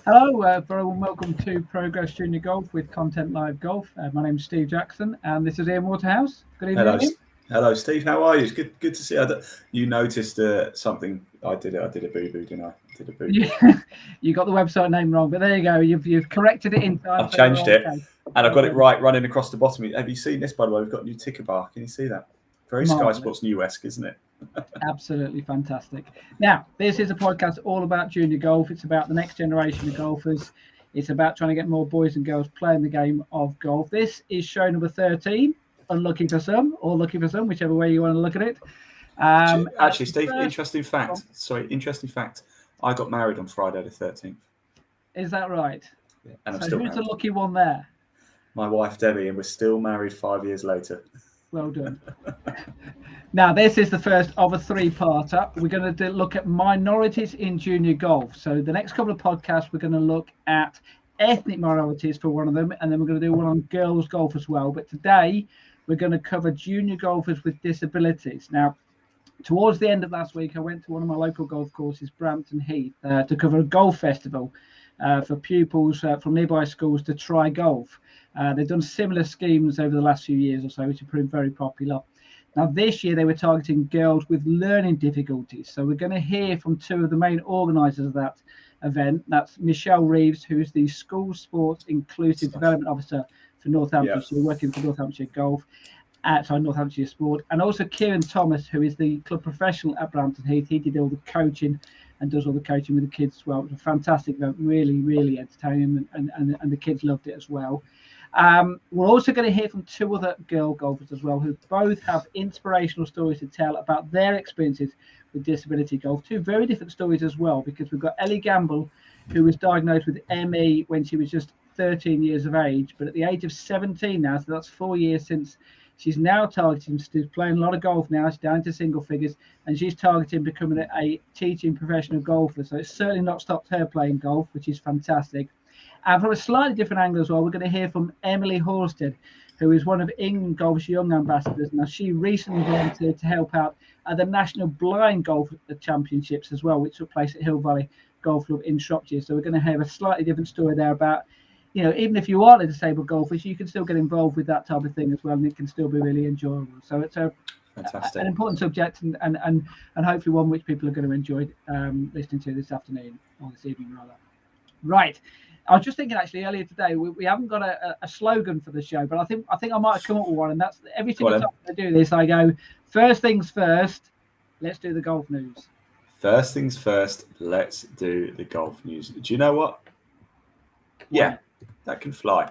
Hello, very warm welcome to Progress Junior Golf with Content Live Golf. My name's Steve Jackson, and this is Ian Waterhouse. Good evening, Hello, Ian. hello, Steve. How are you? It's good to see you. You noticed something I did. I did a boo boo, didn't I? I did a boo. Yeah, you got the website name wrong, but there you go. You've corrected it in time. I've changed it, okay. and I've got it right running across the bottom. Have you seen this, by the way? We've got a new ticker bar. Can you see that? Very Sky Sports New-esque, isn't it? Absolutely fantastic. Now, this is a podcast all about junior golf. It's about the next generation of golfers. It's about trying to get more boys and girls playing the game of golf. This is show number 13. Unlucky for some, or lucky for some, whichever way you want to look at it. Actually, Steve, interesting fact. Interesting fact. I got married on Friday the 13th. Is that right? Yeah, and I'm so still who's married. the lucky one there? My wife, Debbie, and we're still married 5 years later. Well done. Now, this is the first of a three-parter. We're going to look at minorities in junior golf. So the next couple of podcasts, we're going to look at ethnic minorities for one of them, and then we're going to do one on girls golf as well. But today, we're going to cover junior golfers with disabilities. Now, towards the end of last week, I went to one of my local golf courses, Brampton Heath, to cover a golf festival for pupils from nearby schools to try golf. They've done similar schemes over the last few years or so, which have proved very popular. Now, this year, they were targeting girls with learning difficulties. So we're going to hear from two of the main organisers of that event. That's Michelle Reeves, who's the School Sports Inclusive Development Officer for Northamptonshire, working for Northamptonshire Golf. Northamptonshire Sport, and also Kieran Thomas, who is the club professional at Brampton Heath. He did all the coaching and does all the coaching with the kids as well. It was a fantastic event, really, really entertaining, and the kids loved it as well. We're also going to hear from two other girl golfers as well, who both have inspirational stories to tell about their experiences with disability golf. Two very different stories as well, because we've got Elle Gamble, who was diagnosed with ME when she was just 13 years of age, but at the age of 17 now, so that's 4 years since. She's now targeting, she's playing a lot of golf now. She's down to single figures, and she's targeting becoming a teaching professional golfer. So it's certainly not stopped her playing golf, which is fantastic. And from a slightly different angle as well, we're going to hear from Emily Horsted, who is one of England Golf's young ambassadors. Now, she recently volunteered to help out at the National Blind Golf Championships as well, which took place at Hill Valley Golf Club in Shropshire. So we're going to have a slightly different story there about, you know, even if you aren't a disabled golfer, you can still get involved with that type of thing as well, and it can still be really enjoyable. So it's an important subject, and hopefully one which people are going to enjoy listening to this afternoon, or this evening rather. Right. I was just thinking actually earlier today, we haven't got a slogan for the show, but I think I might have come up with one, and that's every single time I do this, I go, first things first, let's do the golf news. First things first, let's do the golf news. Do you know what? Yeah. That can fly.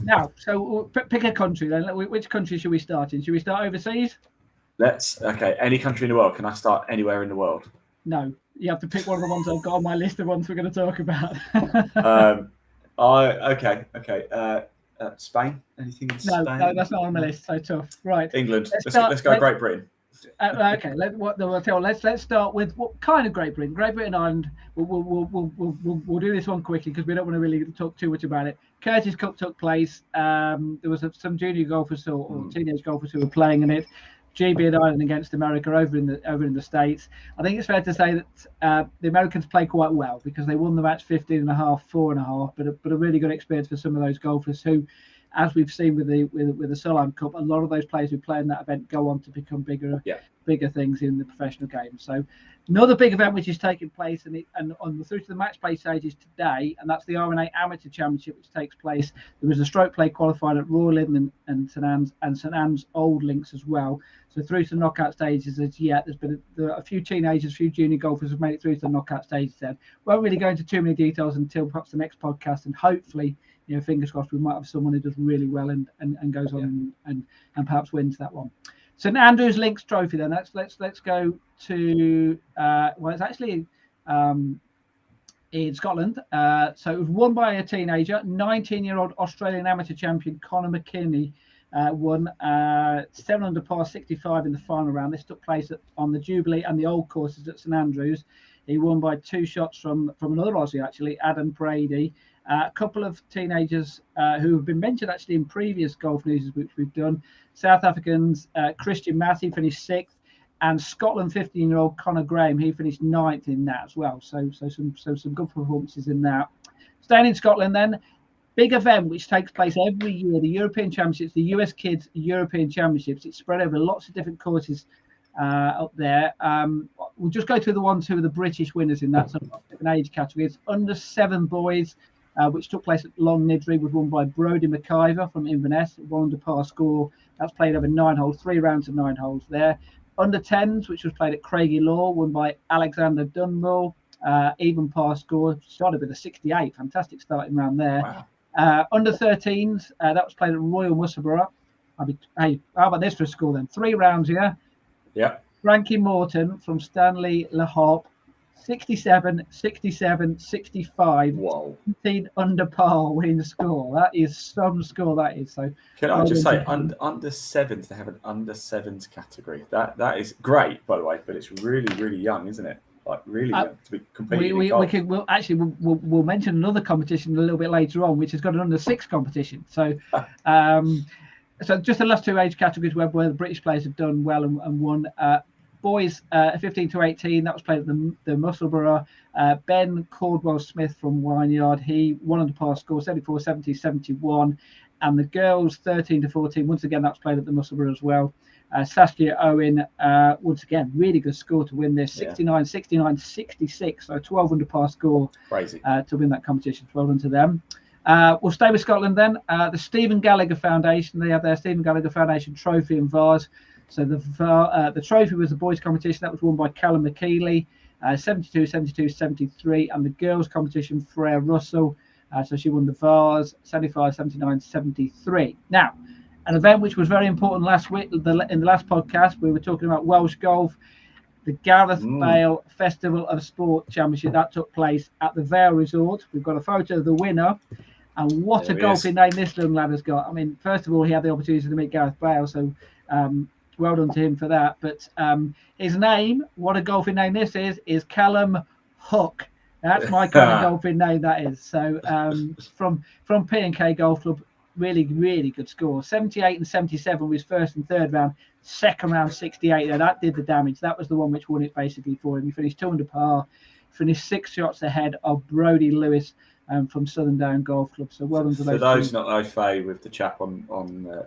Now, so pick a country then. Which country should we start in? Should we start overseas? Okay. Any country in the world. Can I start anywhere in the world? No. You have to pick one of the ones I've got on my list of ones we're going to talk about. Okay. Spain? Anything in Spain? No, that's not on my list. So tough. Right. England. Let's go Great Britain. Okay, let's start with what kind of Great Britain? Great Britain, Ireland. We'll do this one quickly because we don't want to really talk too much about it. Curtis Cup took place. There was some junior golfers or teenage golfers who were playing in it. GB and Ireland against America over in the States. I think it's fair to say that the Americans played quite well because they won the match 15.5, 4.5, but a really good experience for some of those golfers who, as we've seen with the Solheim Cup, a lot of those players who play in that event go on to become bigger things in the professional game. So another big event which is taking place and on through to the match play stages today, and that's the RNA Amateur Championship, which takes place. There was a stroke play qualified at Royal Lytham and St Anne's Old Links as well. So through to the knockout stages as yet, there are a few teenagers, a few junior golfers have made it through to the knockout stages then. Won't really go into too many details until perhaps the next podcast, and hopefully, you know, fingers crossed, we might have someone who does really well and goes on and perhaps wins that one. St Andrews Links Trophy then. Let's go to it's actually in Scotland. So it was won by a teenager, 19-year-old Australian amateur champion Conor McKinney. Won 7 under par 65 in the final round. This took place on the Jubilee and the Old courses at St Andrews. He won by 2 shots from another Aussie, actually, Adam Brady. A couple of teenagers who have been mentioned actually in previous golf news which we've done. South Africans, Christian Massey finished 6th. and Scotland 15-year-old Conor Graham, he finished 9th in that as well. So some good performances in that. Staying in Scotland then, big event which takes place every year, the European Championships, the US Kids European Championships. It's spread over lots of different courses up there. We'll just go through the ones who are the British winners in that sort of different age categories. Under 7 boys, which took place at Long Nidri, was won by Brodie McIver from Inverness, 1 under par score. That's played over 9 holes, 3 rounds of 9 holes there. Under 10s, which was played at Craigie Law, won by Alexander Dunmore, even par score, started with a 68, fantastic starting round there. Wow. Under 13s, that was played at Royal Musselburgh. Hey, how about this for a score then? 3 rounds here. Yeah. Frankie Morton from Stanley Le Hop, 67, 67, 65. Whoa. 17 under par winning the score. That is some score, that is. So can I just say, under 7s, they have an under 7s category. That is great, by the way, but it's really, really young, isn't it? Like really young to be competing in golf. We'll mention another competition a little bit later on, which has got an under 6 competition. So so just the last 2 age categories where the British players have done well and won. Boys 15 to 18, that was played at the Musselburgh. Ben Caldwell Smith from Wynyard, he 1 under par score, 74, 70, 71. And the girls 13 to 14, once again, that was played at the Musselburgh as well. Saskia Owen, once again, really good score to win this, 69, 69, 66. So 12 under par score. Crazy. To win that competition. Well done to them. We'll stay with Scotland then. The Stephen Gallagher Foundation, they have their Stephen Gallagher Foundation trophy and vase. So the trophy was the boys' competition. That was won by Callum McKeely, 72, 72, 73. And the girls' competition, Freya Russell. So she won the vase, 75, 79, 73. Now, an event which was very important last week, in the last podcast, we were talking about Welsh golf. The Gareth Bale Festival of Sport Championship, that took place at the Vale Resort. We've got a photo of the winner. And what a golfing name this young lad has got. I mean, first of all, he had the opportunity to meet Gareth Bale, so well done to him for that. But his name, what a golfing name this is Callum Hook. That's my kind of golfing name, that is. So from P&K Golf Club, really, really good score. 78 and 77 was first and third round. Second round, 68. Now, that did the damage. That was the one which won it basically for him. He finished 2 under par, finished 6 shots ahead of Brodie Lewis from Southern Down Golf Club. So well done to those. For those not au fait with the chap on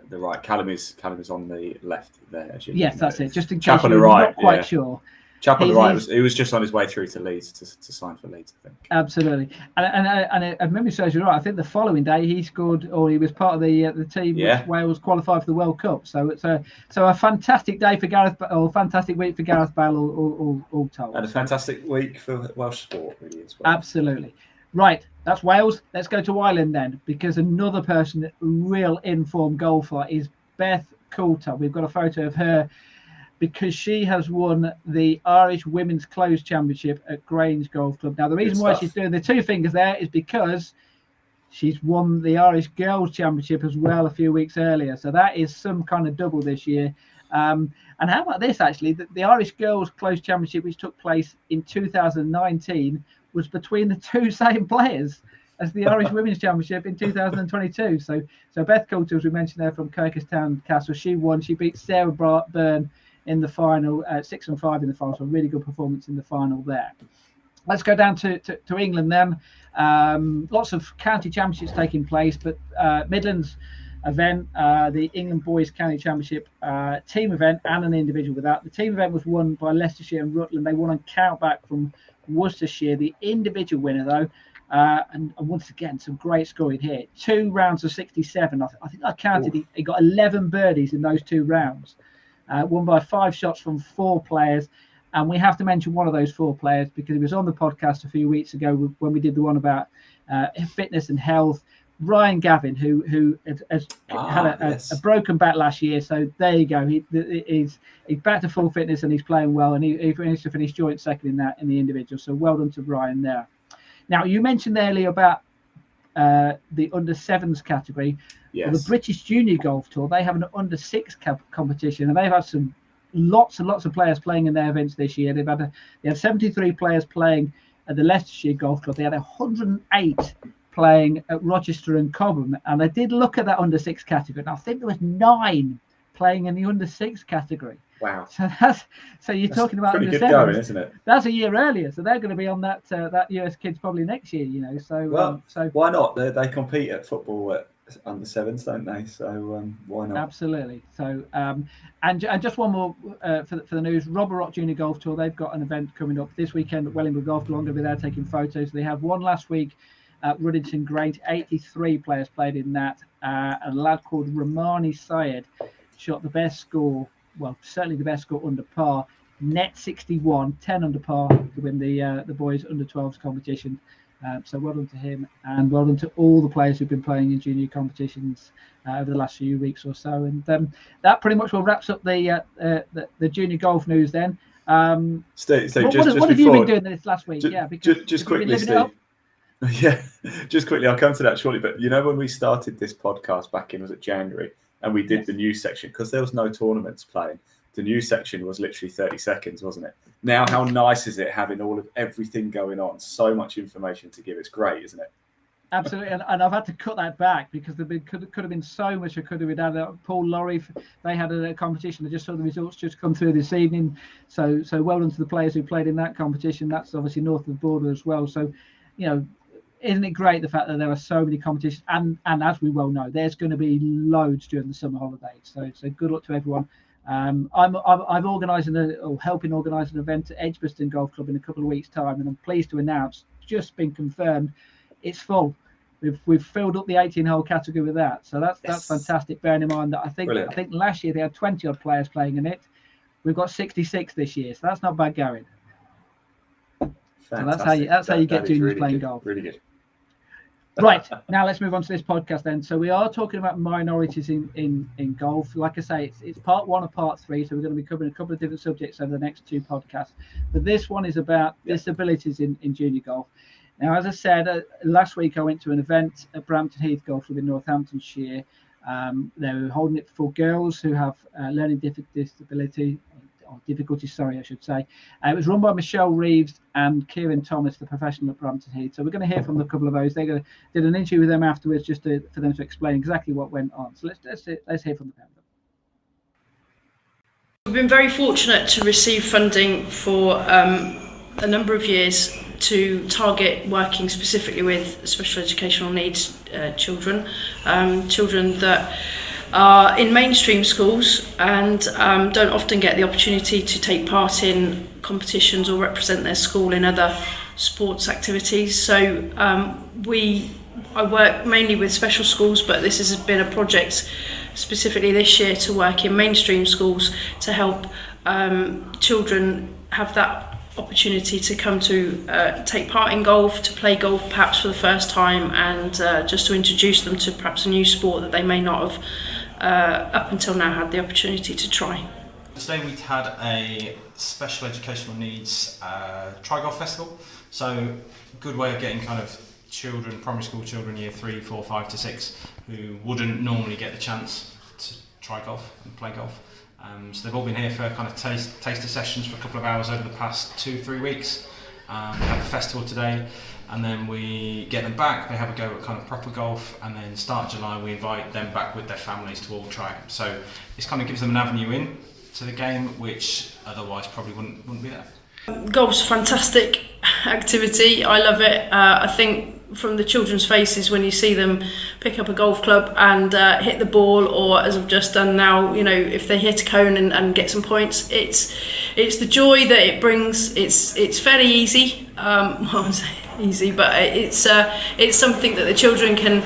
the right, Callum is on the left there. Yes, that's it. Just in case you're not quite sure. Chap on the right, he was just on his way through to Leeds to sign for Leeds, I think. Absolutely. And memory serves you right, I think the following day he scored, or he was part of the team which Wales qualified for the World Cup. So it's a fantastic day for Gareth, or fantastic week for Gareth Bale, all told. And a fantastic week for Welsh sport, really, as well. Absolutely. Right, that's Wales. Let's go to Ireland then, because another person, real informed golfer, is Beth Coulter. We've got a photo of her, because she has won the Irish Women's Closed Championship at Grange Golf Club. Now, the reason why she's doing the 2 fingers there is because she's won the Irish Girls Championship as well a few weeks earlier. So that is some kind of double this year. And how about this, actually? The Irish Girls Closed Championship, which took place in 2019, was between the 2 same players as the Irish Women's Championship in 2022. So Beth Coulter, as we mentioned there, from Kirkestown Castle, she won. She beat Sarah Byrne in the final, 6 and 5 in the final. So really good performance in the final there. Let's go down to England then. Lots of county championships taking place, but Midlands event, the England Boys County Championship team event and an individual with that. The team event was won by Leicestershire and Rutland. They won on countback from Worcestershire. The individual winner, though, and once again, some great scoring here. 2 rounds of 67. I think I counted. He got 11 birdies in those 2 rounds. Won by 5 shots from 4 players. And we have to mention one of those 4 players because he was on the podcast a few weeks ago when we did the one about fitness and health. Ryan Gavin, who has had a broken back last year. So there you go. He's back to full fitness and he's playing well. And he managed to finish joint second in the individual. So well done to Ryan there. Now, you mentioned earlier about the under 7s category. Yes. Well, the British Junior Golf Tour, they have an under 6 competition, and they've had lots and lots of players playing in their events this year. They had 73 players playing at the Leicestershire Golf Club. They had 108 playing at Rochester and Cobham, and I did look at that under 6 category, and I think there was 9 playing in the under 6 category. Wow. So you're talking about pretty under good sevens. going, isn't it? That's a year earlier, so they're going to be on that US Kids probably next year. So so why not? They compete at football at under sevens, don't they? So why not? Absolutely. So and just one more for the news. Robber Rock Junior Golf Tour. They've got an event coming up this weekend at Wellingwood Golf Club. I'm going to be there taking photos. They have one last week at Ruddington Grange. 83 players played in that. A lad called Romani Syed shot the best score. Well, certainly the best score under par. Net 61, 10 under par to win the boys under 12s competition. So well done to him, and well done to all the players who've been playing in junior competitions over the last few weeks or so. And that pretty much wraps up the junior golf news then. Steve, what have you been doing this last week? Because just quickly, Steve. Yeah, just quickly, I'll come to that shortly. But when we started this podcast back in, was it January, and we did the news section, because there was no tournaments playing. The news section was literally 30 seconds, wasn't it? Now, how nice is it having everything going on? So much information to give. It's great, isn't it? Absolutely, and I've had to cut that back because there could have been so much I could have done. Paul Laurie, they had a competition. I just saw the results just come through this evening. So well done to the players who played in that competition. That's obviously north of the border as well. So, isn't it great the fact that there are so many competitions? And as we well know, there's going to be loads during the summer holidays. So good luck to everyone. I'm organising helping organise an event at Edgbaston Golf Club in a couple of weeks' time, and I'm pleased to announce, just been confirmed, it's full. We've filled up the 18-hole category with that, so that's fantastic. Bearing in mind that I think last year they had 20 odd players playing in it. We've got 66 this year, so that's not bad going. Fantastic. So that's how you get juniors really playing good. golf. Really good. Right, now let's move on to this podcast then. So we are talking about minorities in golf. Like I say, it's part one of part three, so we're going to be covering a couple of different subjects over the next two podcasts. But this one is about disabilities in junior golf. Now, as I said, last week I went to an event at Brampton Heath Golf Club in Northamptonshire. They were holding it for girls who have learning difficulties, I should say. It was run by Michelle Reeves and Kieran Thomas, the professional at Brampton Heath. So we're going to hear from a couple of those. They did an interview with them afterwards just for them to explain exactly what went on. So let's hear from them. We've been very fortunate to receive funding for a number of years to target working specifically with special educational needs children that are in mainstream schools and don't often get the opportunity to take part in competitions or represent their school in other sports activities. So I work mainly with special schools, but this has been a project specifically this year to work in mainstream schools to help children have that opportunity to come to take part in golf, to play golf perhaps for the first time, and just to introduce them to perhaps a new sport that they may not have up until now had the opportunity to try. Today we had a special educational needs tri-golf festival, so good way of getting kind of children, primary school children, year 3, 4, 5 to 6, who wouldn't normally get the chance to try golf and play golf. So they've all been here for kind of taster sessions for a couple of hours over the past 2-3 weeks. We have a festival today, and then we get them back. They have a go at kind of proper golf, and then start of July we invite them back with their families to all try it. So this kind of gives them an avenue in to the game, which otherwise probably wouldn't be there. Golf's a fantastic activity. I love it. I think from the children's faces when you see them pick up a golf club and hit the ball, or as I've just done now, if they hit a cone and get some points, it's the joy that it brings. It's fairly easy. Easy, but it's something that the children can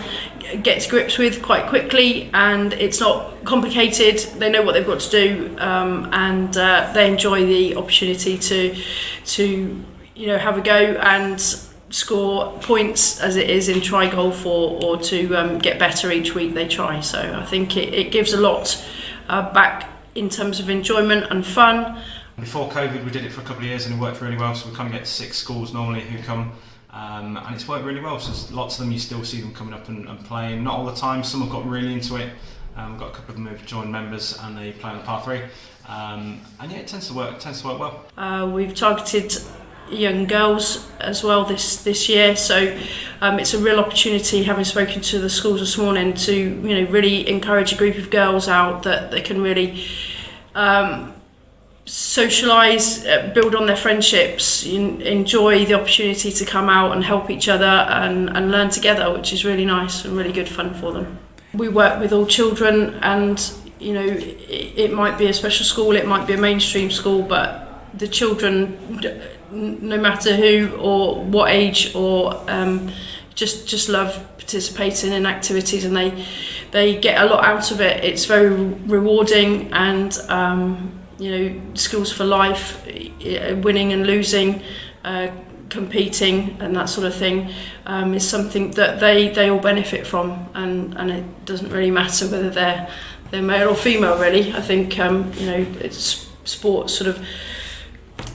get to grips with quite quickly, and it's not complicated. They know what they've got to do, and they enjoy the opportunity to have a go and score points as it is in try golf, or to get better each week they try. So I think it gives a lot back in terms of enjoyment and fun. Before COVID we did it for a couple of years and it worked really well, so we kind of get 6 schools normally who come, and it's worked really well. So lots of them, you still see them coming up and playing, not all the time. Some have got really into it. We've got a couple of them who've joined members and they play on the par 3, and yeah, it tends to work well. We've targeted young girls as well this year, so it's a real opportunity, having spoken to the schools this morning, to really encourage a group of girls out that they can really socialise, build on their friendships, enjoy the opportunity to come out and help each other and learn together, which is really nice and really good fun for them. We work with all children, and it might be a special school, it might be a mainstream school, but the children, no matter who or what age, or just love participating in activities, and they get a lot out of it. It's very rewarding, and skills for life, winning and losing, competing and that sort of thing, is something that they all benefit from, and it doesn't really matter whether they're male or female, really. I think it's sport sort of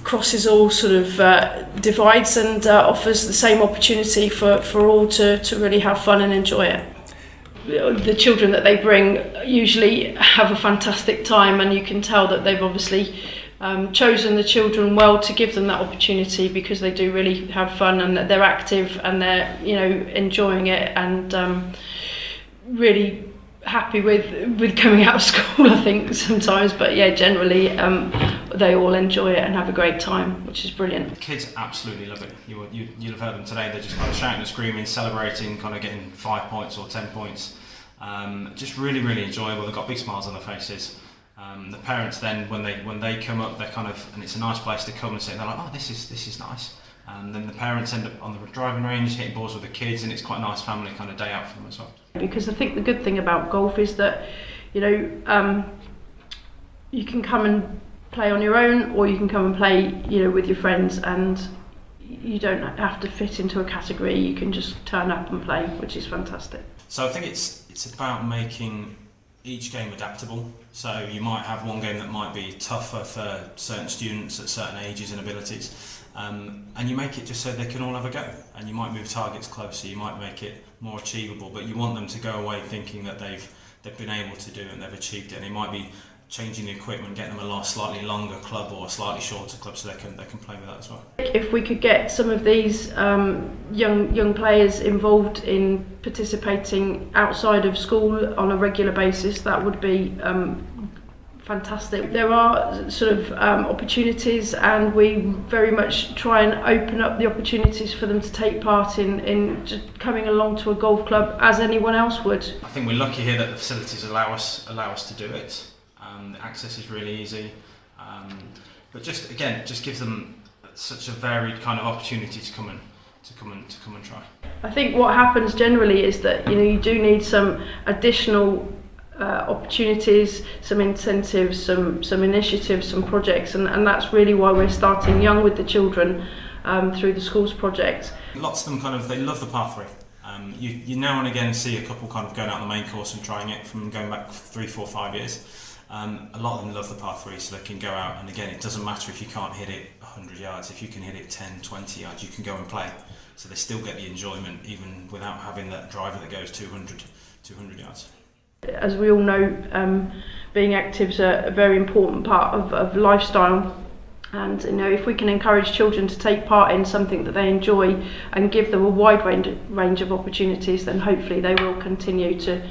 crosses all sort of divides, and offers the same opportunity for all to really have fun and enjoy it. The children that they bring usually have a fantastic time, and you can tell that they've obviously chosen the children well to give them that opportunity, because they do really have fun, and that they're active, and they're enjoying it, and really happy with coming out of school, I think, sometimes. But yeah, generally they all enjoy it and have a great time, which is brilliant. The kids absolutely love it. You'll have heard them today. They're just kind of shouting and screaming, celebrating, kind of getting 5 points or 10 points. Just really, really enjoyable. They've got big smiles on their faces. The parents then, when they come up, they're kind of, and it's a nice place to come and say, they're like, oh, this is nice. And then the parents end up on the driving range hitting balls with the kids, and it's quite a nice family kind of day out for them as well. Because I think the good thing about golf is that you can come and play on your own, or you can come and play with your friends, and you don't have to fit into a category. You can just turn up and play, which is fantastic. So I think it's about making each game adaptable. So you might have one game that might be tougher for certain students at certain ages and abilities, and you make it just so they can all have a go. And you might move targets closer, you might make it more achievable, but you want them to go away thinking that they've been able to do it and they've achieved it. And it might be changing the equipment, getting them a slightly longer club or a slightly shorter club, so they can play with that as well. If we could get some of these young players involved in participating outside of school on a regular basis, that would be fantastic. There are sort of opportunities, and we very much try and open up the opportunities for them to take part in just coming along to a golf club as anyone else would. I think we're lucky here that the facilities allow us to do it. The access is really easy, but just gives them such a varied kind of opportunity to come and try. I think what happens generally is that you do need some additional opportunities, some incentives, some initiatives, some projects, and that's really why we're starting young with the children through the schools project. Lots of them they love the par 3. You now and again see a couple kind of going out on the main course and trying it from going back 3, 4, 5 years. A lot of them love the par 3, so they can go out, and again, it doesn't matter if you can't hit it 100 yards, if you can hit it 10, 20 yards, you can go and play. So they still get the enjoyment even without having that driver that goes 200 yards. As we all know, being active is a very important part of lifestyle, and if we can encourage children to take part in something that they enjoy and give them a wide range of opportunities, then hopefully they will continue to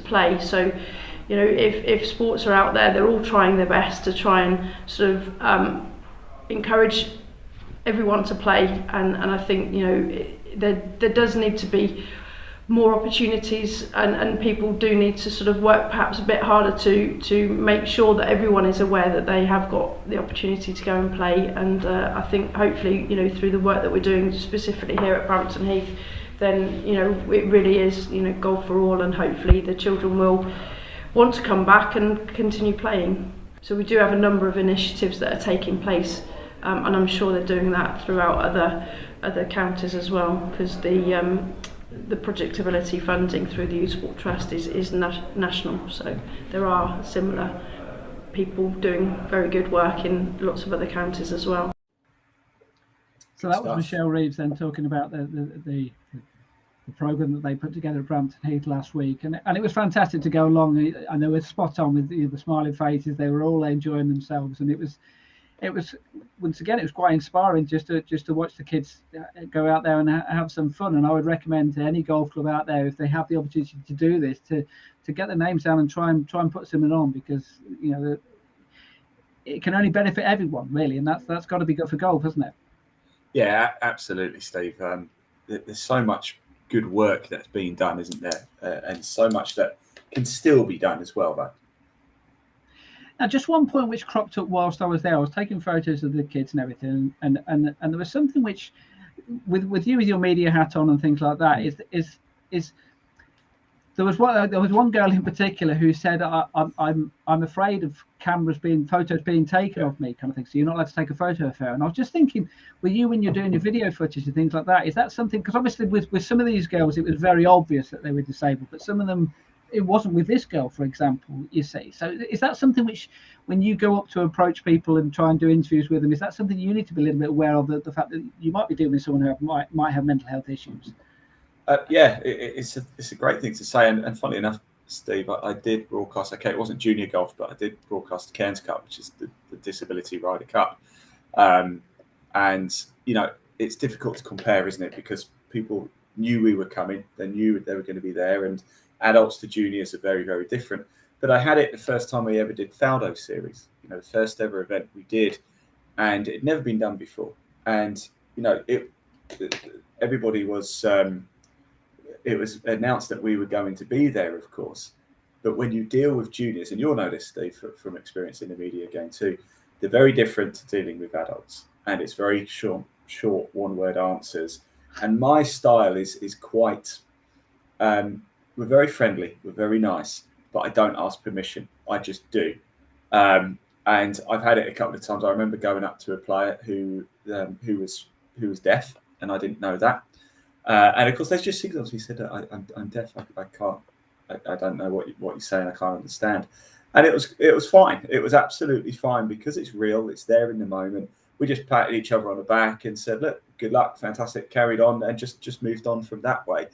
play. So if sports are out there, they're all trying their best to try and sort of encourage everyone to play, and I think there does need to be more opportunities, and people do need to sort of work perhaps a bit harder to make sure that everyone is aware that they have got the opportunity to go and play. And I think hopefully through the work that we're doing specifically here at Brampton Heath, then it really is golf for all, and hopefully the children will want to come back and continue playing. So we do have a number of initiatives that are taking place, and I'm sure they're doing that throughout other counties as well, because the projectability funding through the Youth Sport Trust is national, so there are similar people doing very good work in lots of other counties as well. So that was Michelle Reeves then talking about the programme that they put together at Brampton Heath last week, and it was fantastic to go along. I know it's spot on with the smiling faces. They were all enjoying themselves, and it was once again, it was quite inspiring just to watch the kids go out there and have some fun. And I would recommend to any golf club out there, if they have the opportunity to do this, to get their names down and try and put something on, because it can only benefit everyone really, and that's got to be good for golf, hasn't it? Yeah, absolutely, Steve. There's so much good work that's being done, isn't there? And so much that can still be done as well, though. Now, just one point which cropped up whilst I was there, I was taking photos of the kids and everything, and there was something which, with you with your media hat on and things like that, is there was one girl in particular who said, I'm afraid of photos being taken of me, kind of thing. So you're not allowed to take a photo of her. And I was just thinking, with you when you're doing your video footage and things like that, is that something? Because obviously with some of these girls, it was very obvious that they were disabled, but some of them, it wasn't with this girl, for example. You see, so is that something which, when you go up to approach people and try and do interviews with them, is that something you need to be a little bit aware of, the fact that you might be dealing with someone who might have mental health issues? Yeah, it's a great thing to say, and funnily enough, Steve, I did broadcast. Okay, it wasn't junior golf, but I did broadcast the Cairns Cup, which is the Disability Ryder Cup, and it's difficult to compare, isn't it? Because people knew we were coming, they knew they were going to be there, and adults to juniors are very, very different. But I had it the first time we ever did Faldo series, the first ever event we did, and it'd never been done before, and everybody was. It was announced that we were going to be there, of course. But when you deal with juniors, and you'll know this, Steve, from experience in the media game too, they're very different to dealing with adults. And it's very short one-word answers. And my style is quite, we're very friendly, we're very nice, but I don't ask permission. I just do. And I've had it a couple of times. I remember going up to a player who was deaf, and I didn't know that. And of course, there's just signals. He said, "I'm deaf. I can't. I don't know what you're saying. I can't understand." And it was fine. It was absolutely fine because it's real. It's there in the moment. We just patted each other on the back and said, "Look, good luck, fantastic." Carried on and just moved on from that way.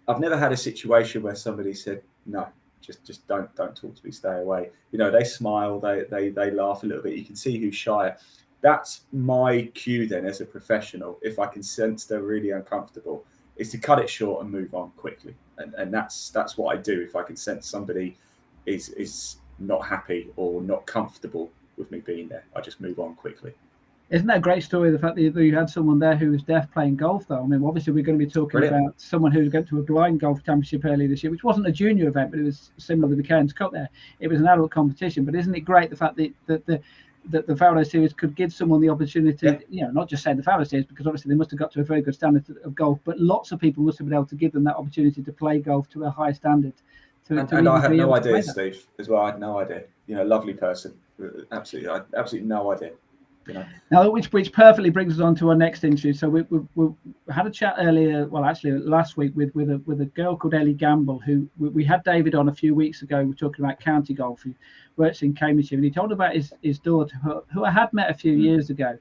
I've never had a situation where somebody said, "No, just don't talk to me. Stay away." They smile. They laugh a little bit. You can see who's shy. That's my cue then as a professional. If I can sense they're really uncomfortable, is to cut it short and move on quickly. And that's what I do. If I can sense somebody is not happy or not comfortable with me being there, I just move on quickly. Isn't that a great story? The fact that you had someone there who was deaf playing golf, though. I mean, obviously we're going to be talking about someone who went to a blind golf championship earlier this year, which wasn't a junior event, but it was similar with the Cairns Cup there. It was an adult competition. But isn't it great the fact that the Faldo series could give someone the opportunity, not just saying the Faldo series, because obviously they must have got to a very good standard of golf, but lots of people must have been able to give them that opportunity to play golf to a high standard. And I had no idea, Steve, as well. I had no idea. Lovely person. Absolutely no idea. Now, which perfectly brings us on to our next interview. So we had a chat earlier, well, actually last week with a girl called Elle Gamble, who we had David on a few weeks ago. We were talking about county golf. Who works in Cambridgeshire, and he told about his daughter, who I had met a few years ago,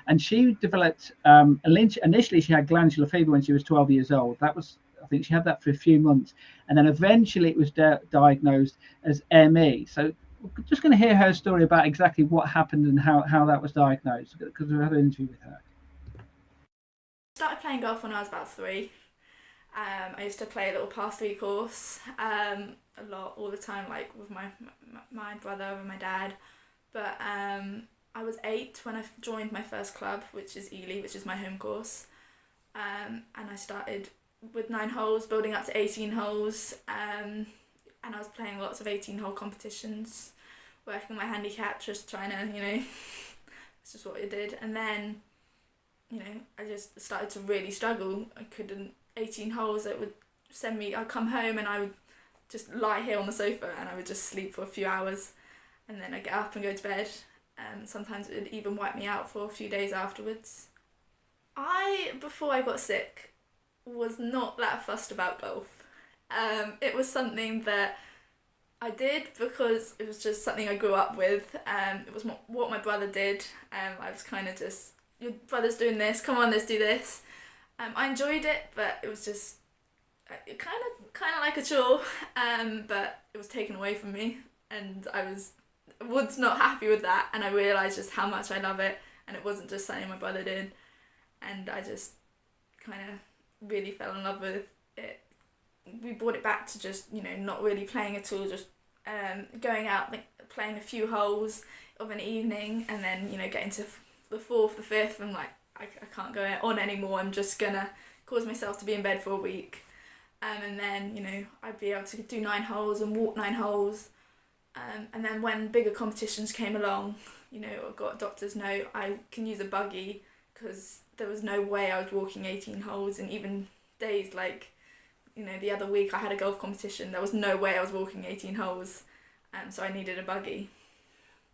and she developed initially she had glandular fever when she was 12 years old. I think she had that for a few months, and then eventually it was diagnosed as ME. So we're just going to hear her story about exactly what happened and how that was diagnosed, because we had an interview with her. I started playing golf when I was about 3. I used to play a little par 3 course a lot, all the time, like with my brother and my dad. But I was 8 when I joined my first club, which is Ely, which is my home course. And I started with 9 holes, building up to 18 holes. And I was playing lots of 18-hole competitions, working my handicap, just trying to, it's just what I did. And then, I just started to really struggle. I couldn't, 18 holes, it would send me, I'd come home and I would just lie here on the sofa and I would just sleep for a few hours. And then I'd get up and go to bed. And sometimes it would even wipe me out for a few days afterwards. Before I got sick, was not that fussed about golf. It was something that I did because it was just something I grew up with. It was what my brother did. I was kind of just, your brother's doing this, come on, let's do this. I enjoyed it, but it was just kind of like a chore. But it was taken away from me, and I was not happy with that. And I realised just how much I love it, and it wasn't just something my brother did. And I just kind of really fell in love with it. We brought it back to just, not really playing at all, just going out, like, playing a few holes of an evening, and then, you know, getting to the fourth, the fifth, and like, I can't go on anymore. I'm just gonna cause myself to be in bed for a week. And then, you know, I'd be able to do 9 holes and walk 9 holes. And then when bigger competitions came along, you know, I got a doctor's note, I can use a buggy, because there was no way I was walking 18 holes. And even days like, you know, the other week I had a golf competition, there was no way I was walking 18 holes. So I needed a buggy.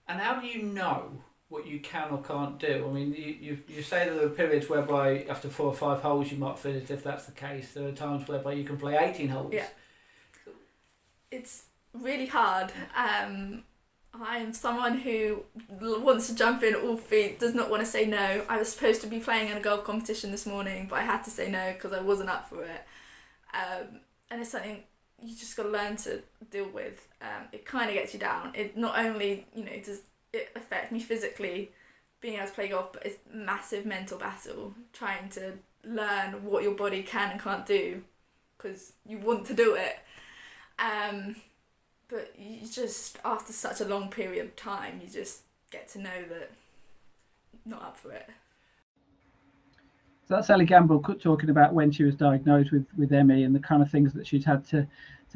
And how do you know what you can or can't do? I mean, you say that there are periods whereby after 4 or 5 holes you might finish. If that's the case, there are times whereby you can play 18 holes. Yeah. It's really hard. I am someone who wants to jump in all feet, does not want to say no. I was supposed to be playing in a golf competition this morning, but I had to say no because I wasn't up for it. And it's something you just got to learn to deal with. It kind of gets you down. It not only, you know, does it affect me physically, being able to play golf, but it's a massive mental battle, trying to learn what your body can and can't do, because you want to do it. But you just, after such a long period of time, you just get to know that not up for it. So that's Elle Gamble talking about when she was diagnosed with ME and the kind of things that she's had to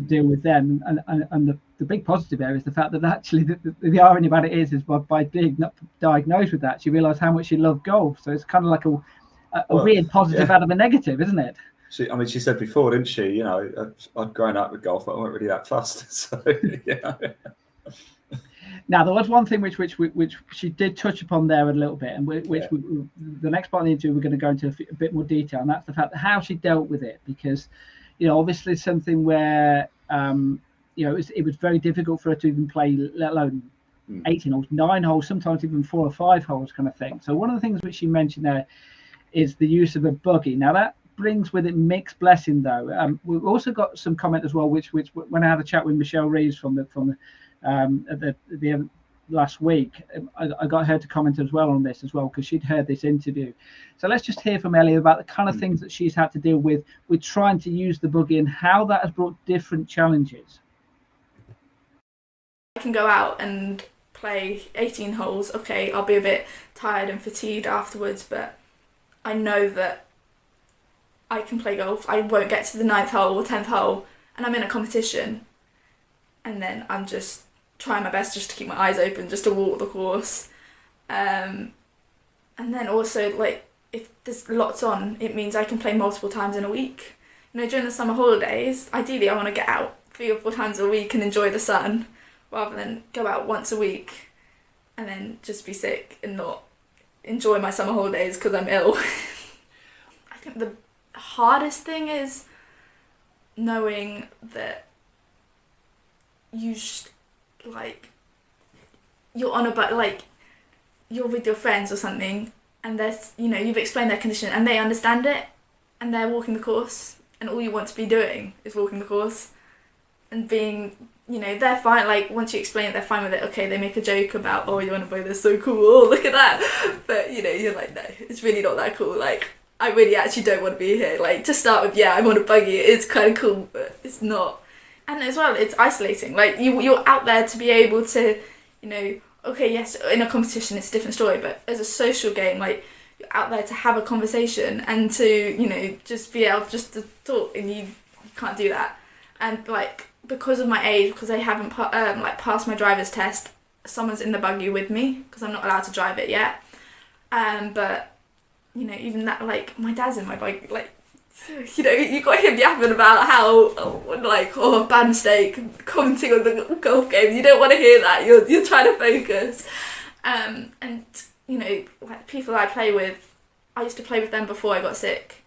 deal with them. And the big positive there is the fact that actually the irony about it is by being not diagnosed with that, she realised how much she loved golf. So it's kind of like a weird positive out of a negative, isn't it? She said before, didn't she? You know, I'd grown up with golf, but I wasn't really that fussed. So, yeah. Now, there was one thing which she did touch upon there a little bit, and the next part of the interview we're going to go into a bit more detail, and that's the fact that how she dealt with it, because, you know, obviously something where, you know, it was very difficult for her to even play, let alone 18 holes, 9 holes, sometimes even 4 or 5 holes kind of thing. So one of the things which she mentioned there is the use of a buggy. Now that brings with it mixed blessing, though. We've also got some comment as well, which when I had a chat with Michelle Reeves from the last week, I got her to comment as well on this as well, because she'd heard this interview. So let's just hear from Elle about the kind of things that she's had to deal with trying to use the buggy and how that has brought different challenges. I can go out and play 18 holes. Okay, I'll be a bit tired and fatigued afterwards, but I know that I can play golf. I won't get to the 9th hole or 10th hole and I'm in a competition, and then I'm just trying my best just to keep my eyes open, just to walk the course. And then also, like, if there's lots on, it means I can play multiple times in a week. You know, during the summer holidays, ideally I want to get out 3 or 4 times a week and enjoy the sun, rather than go out once a week and then just be sick and not enjoy my summer holidays because I'm ill. I think the hardest thing is knowing that you're on about, like, you're with your friends or something, and there's, you know, you've explained their condition and they understand it, and they're walking the course, and all you want to be doing is walking the course and being, you know, they're fine. Like, once you explain it, they're fine with it. Okay, they make a joke about, oh, you want to buy this, so cool, oh, look at that, but, you know, you're like, no, it's really not that cool. Like, I really actually don't want to be here. Like, to start with, yeah, I'm on a buggy, it's kind of cool, but it's not. And as well, it's isolating. Like, you're out there to be able to, you know, okay, yes, in a competition it's a different story, but as a social game, like, you're out there to have a conversation and to, you know, just be able just to talk, and you can't do that. And, like, because of my age, because I haven't passed my driver's test, someone's in the buggy with me, because I'm not allowed to drive it yet. But, you know, even that, like, my dad's in my buggy, like, you know, you got him yapping about how, bad mistake, commenting on the golf game. You don't want to hear that. You're trying to focus. And, you know, like, people I play with, I used to play with them before I got sick.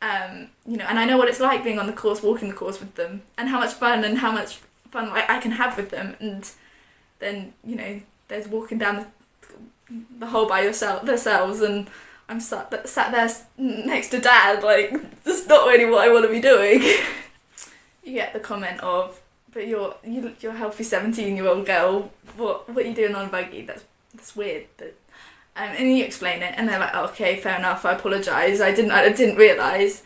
You know, and I know what it's like being on the course, walking the course with them, and how much fun like, I can have with them. And then, you know, there's walking down the hole by themselves, and I'm sat there next to Dad, like, that's not really what I want to be doing. You get the comment of, but you're a healthy 17-year-old girl, what are you doing on a buggy? That's weird. But, and you explain it, and they're like, oh, okay, fair enough, I apologise, I didn't realise.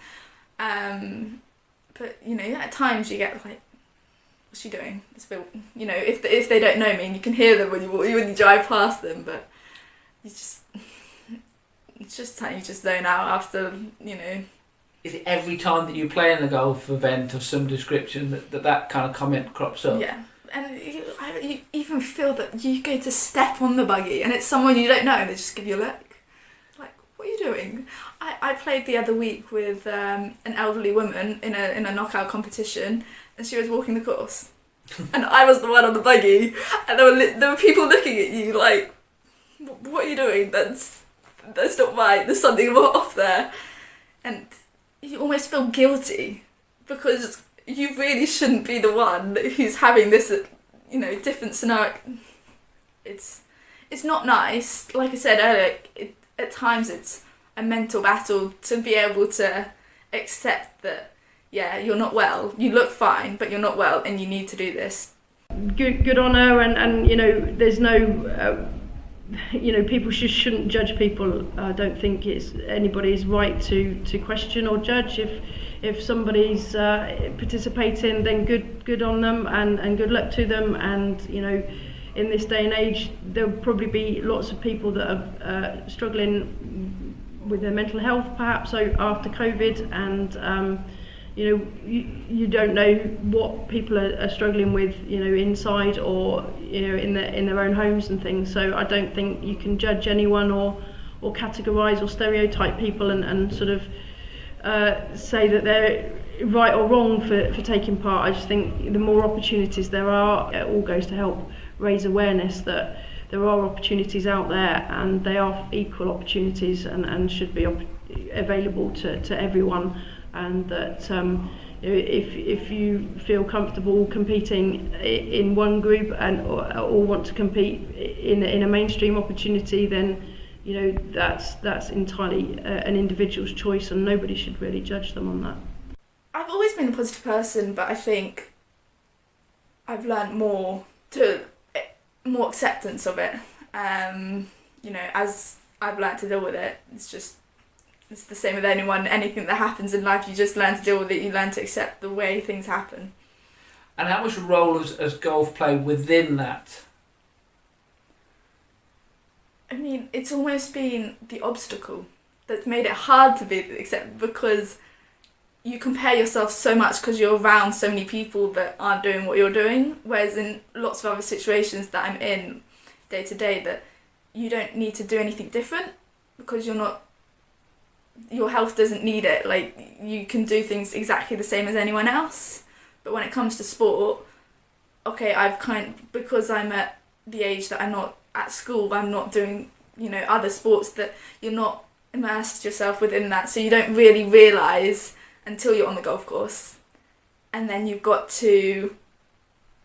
But, you know, at times you get, like, what's she doing? You know, if they don't know me, and you can hear them when you drive past them, but it's just something you just zone out after, you know. Is it every time that you play in a golf event of some description that kind of comment crops up? Yeah. And you even feel that you go to step on the buggy and it's someone you don't know and they just give you a look. Like, what are you doing? I played the other week with an elderly woman in a knockout competition, and she was walking the course. And I was the one on the buggy, and there were people looking at you like, what are you doing? That's not right. There's something off there. And you almost feel guilty because you really shouldn't be the one who's having this, you know, different scenario. It's not nice. Like I said earlier, at times it's a mental battle to be able to accept that, yeah, you're not well. You look fine, but you're not well, and you need to do this. Good on her, and you know, there's no, you know, people shouldn't judge people. I don't think it's anybody's right to question or judge. If somebody's participating, then good on them, and good luck to them. And you know, in this day and age, there'll probably be lots of people that are struggling with their mental health, perhaps after COVID, and you know, you don't know what people are struggling with, you know, inside or, you know, in their own homes and things. So I don't think you can judge anyone or categorise or stereotype people and sort of say that they're right or wrong for taking part. I just think the more opportunities there are, it all goes to help raise awareness that there are opportunities out there, and they are equal opportunities and should be available to everyone. And that if you feel comfortable competing in one group or want to compete in a mainstream opportunity, then you know that's entirely an individual's choice, and nobody should really judge them on that. I've always been a positive person, but I think I've learned more acceptance of it. You know, as I've learned to deal with it, it's the same with anything that happens in life. You just learn to deal with it. You learn to accept the way things happen. And how much role has golf play within that? I mean, it's almost been the obstacle that's made it hard to be accepted, because you compare yourself so much because you're around so many people that aren't doing what you're doing, whereas in lots of other situations that I'm in day to day, that you don't need to do anything different because your health doesn't need it. Like, you can do things exactly the same as anyone else. But when it comes to sport, okay, because I'm at the age that I'm not at school, I'm not doing, you know, other sports, that you're not immersed yourself within that, so you don't really realise until you're on the golf course. And then you've got to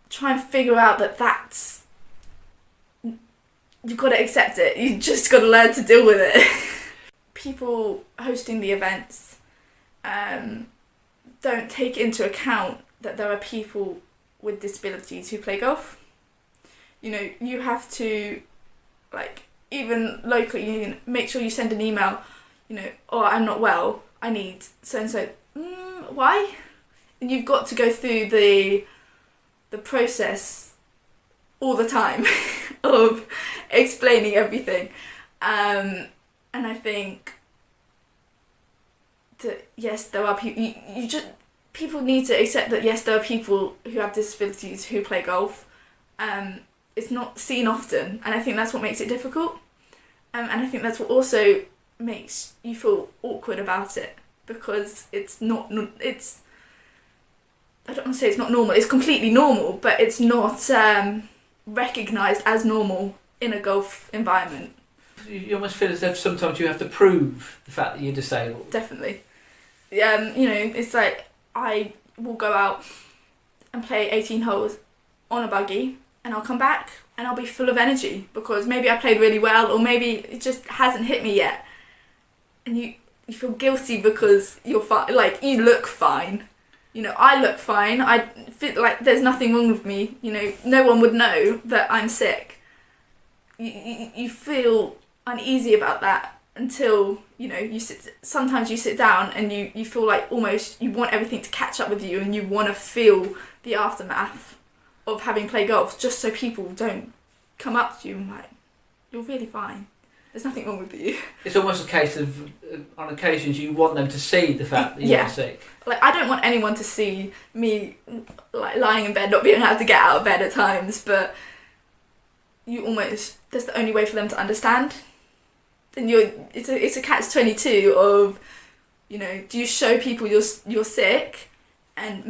try and figure out you've got to accept it. You just got to learn to deal with it. People hosting the events don't take into account that there are people with disabilities who play golf. You know, you have to, like, even locally, you make sure you send an email, you know, oh, I'm not well, I need so-and-so. Why? And you've got to go through the process all the time of explaining everything. And I think that, yes, there are people, people need to accept that, yes, there are people who have disabilities who play golf. It's not seen often, and I think that's what makes it difficult. And I think that's what also makes you feel awkward about it, because I don't want to say it's not normal, it's completely normal, but it's not recognised as normal in a golf environment. You almost feel as if sometimes you have to prove the fact that you're disabled. Definitely. You know, it's like I will go out and play 18 holes on a buggy, and I'll come back and I'll be full of energy because maybe I played really well, or maybe it just hasn't hit me yet. And you feel guilty because you're fine, like, you look fine. You know, I look fine. I feel like there's nothing wrong with me. You know, no one would know that I'm sick. You feel uneasy about that until, you know, sometimes you sit down and you feel like almost you want everything to catch up with you, and you want to feel the aftermath of having played golf, just so people don't come up to you and like, you're really fine. There's nothing wrong with you. It's almost a case of, on occasions, you want them to see the fact that you're sick. Like, I don't want anyone to see me like lying in bed, not being able to get out of bed at times, but that's the only way for them to understand. And it's a catch-22 of, you know, do you show people you're sick and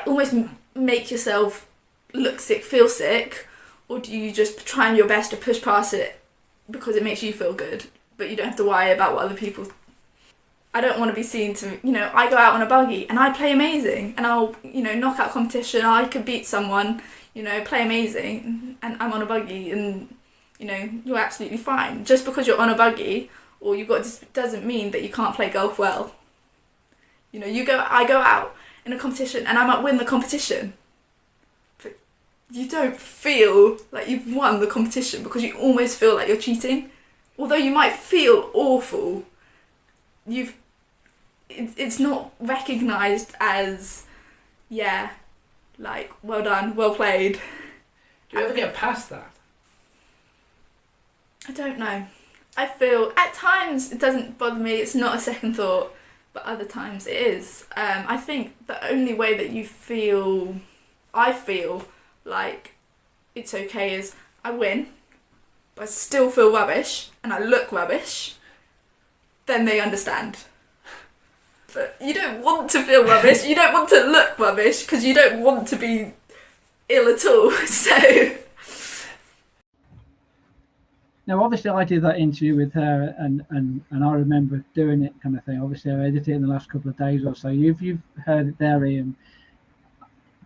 almost make yourself look sick, feel sick, or do you just try your best to push past it because it makes you feel good, but you don't have to worry about what other people. I don't want to be seen to, you know, I go out on a buggy and I play amazing and I'll, you know, knock out competition, I could beat someone, you know, play amazing, and I'm on a buggy and, you know, you're absolutely fine. Just because you're on a buggy or doesn't mean that you can't play golf well. You know, I go out in a competition and I might win the competition, but you don't feel like you've won the competition because you almost feel like you're cheating. Although you might feel awful, it's not recognised as, like, well done, well played. Do you ever get past that? I don't know. I feel at times it doesn't bother me, it's not a second thought, but other times it is. I think the only way that I feel like it's okay is I win, but I still feel rubbish and I look rubbish, then they understand. But you don't want to feel rubbish, you don't want to look rubbish, because you don't want to be ill at all, so... Now, obviously, I did that interview with her, and I remember doing it, kind of thing. Obviously, I edited it in the last couple of days or so. You've heard it there, Ian.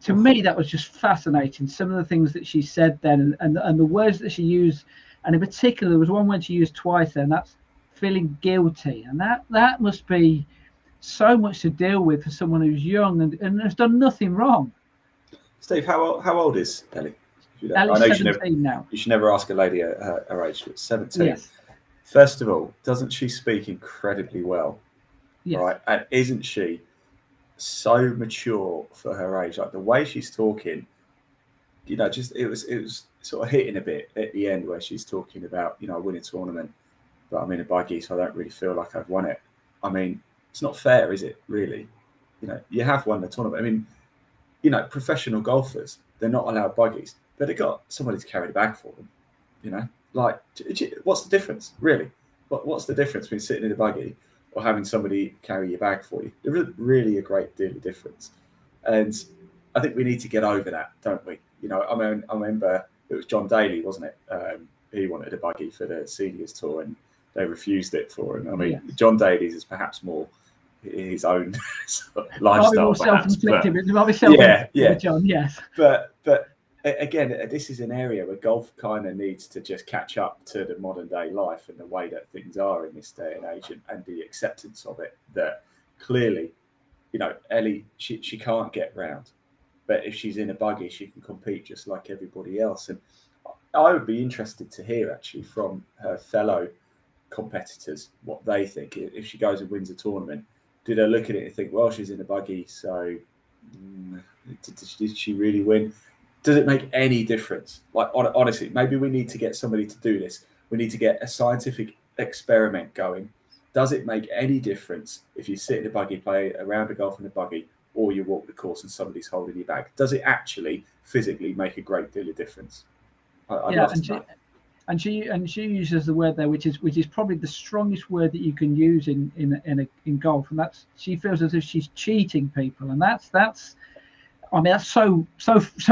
To me, that was just fascinating. Some of the things that she said then, and the words that she used, and in particular, there was one word she used twice there, and that's feeling guilty. And that must be so much to deal with for someone who's young and has done nothing wrong. Steve, how old is Ellie? I know 17 now. You should never ask a lady her age, but 17. Yes. First of all, doesn't she speak incredibly well? Yes. Right, and isn't she so mature for her age? Like the way she's talking, you know, just it was sort of hitting a bit at the end where she's talking about, you know, I win a tournament, but I'm in a buggy, so I don't really feel like I've won it. I mean, it's not fair, is it? Really, you know, you have won the tournament. I mean, you know, professional golfers, they're not allowed buggies, but they got somebody to carry the bag for them. You know, like, what's the difference, really? What's the difference between sitting in a buggy or having somebody carry your bag for you? There is really a great deal of difference, and I think we need to get over that, don't we? You know, I mean, I remember it was John Daly, wasn't it? He wanted a buggy for the seniors tour, and they refused it for him. I mean, yes. John Daly's is perhaps more his own sort of lifestyle, perhaps. But, John, yes. But again, this is an area where golf kind of needs to just catch up to the modern day life and the way that things are in this day and age, and the acceptance of it. That clearly, you know, Ellie, she can't get round, but if she's in a buggy, she can compete just like everybody else. And I would be interested to hear actually from her fellow competitors what they think. If she goes and wins a tournament, do they look at it and think, well, she's in a buggy, so did she really win? Does it make any difference? Like, honestly, maybe we need to get somebody to do this. We need to get a scientific experiment going. Does it make any difference if you sit in a buggy, play a round of golf in a buggy, or you walk the course and somebody's holding your bag? Does it actually physically make a great deal of difference? I'd love to know. And she uses the word there, which is probably the strongest word that you can use in golf, and that's, she feels as if she's cheating people, and that's I mean, that's so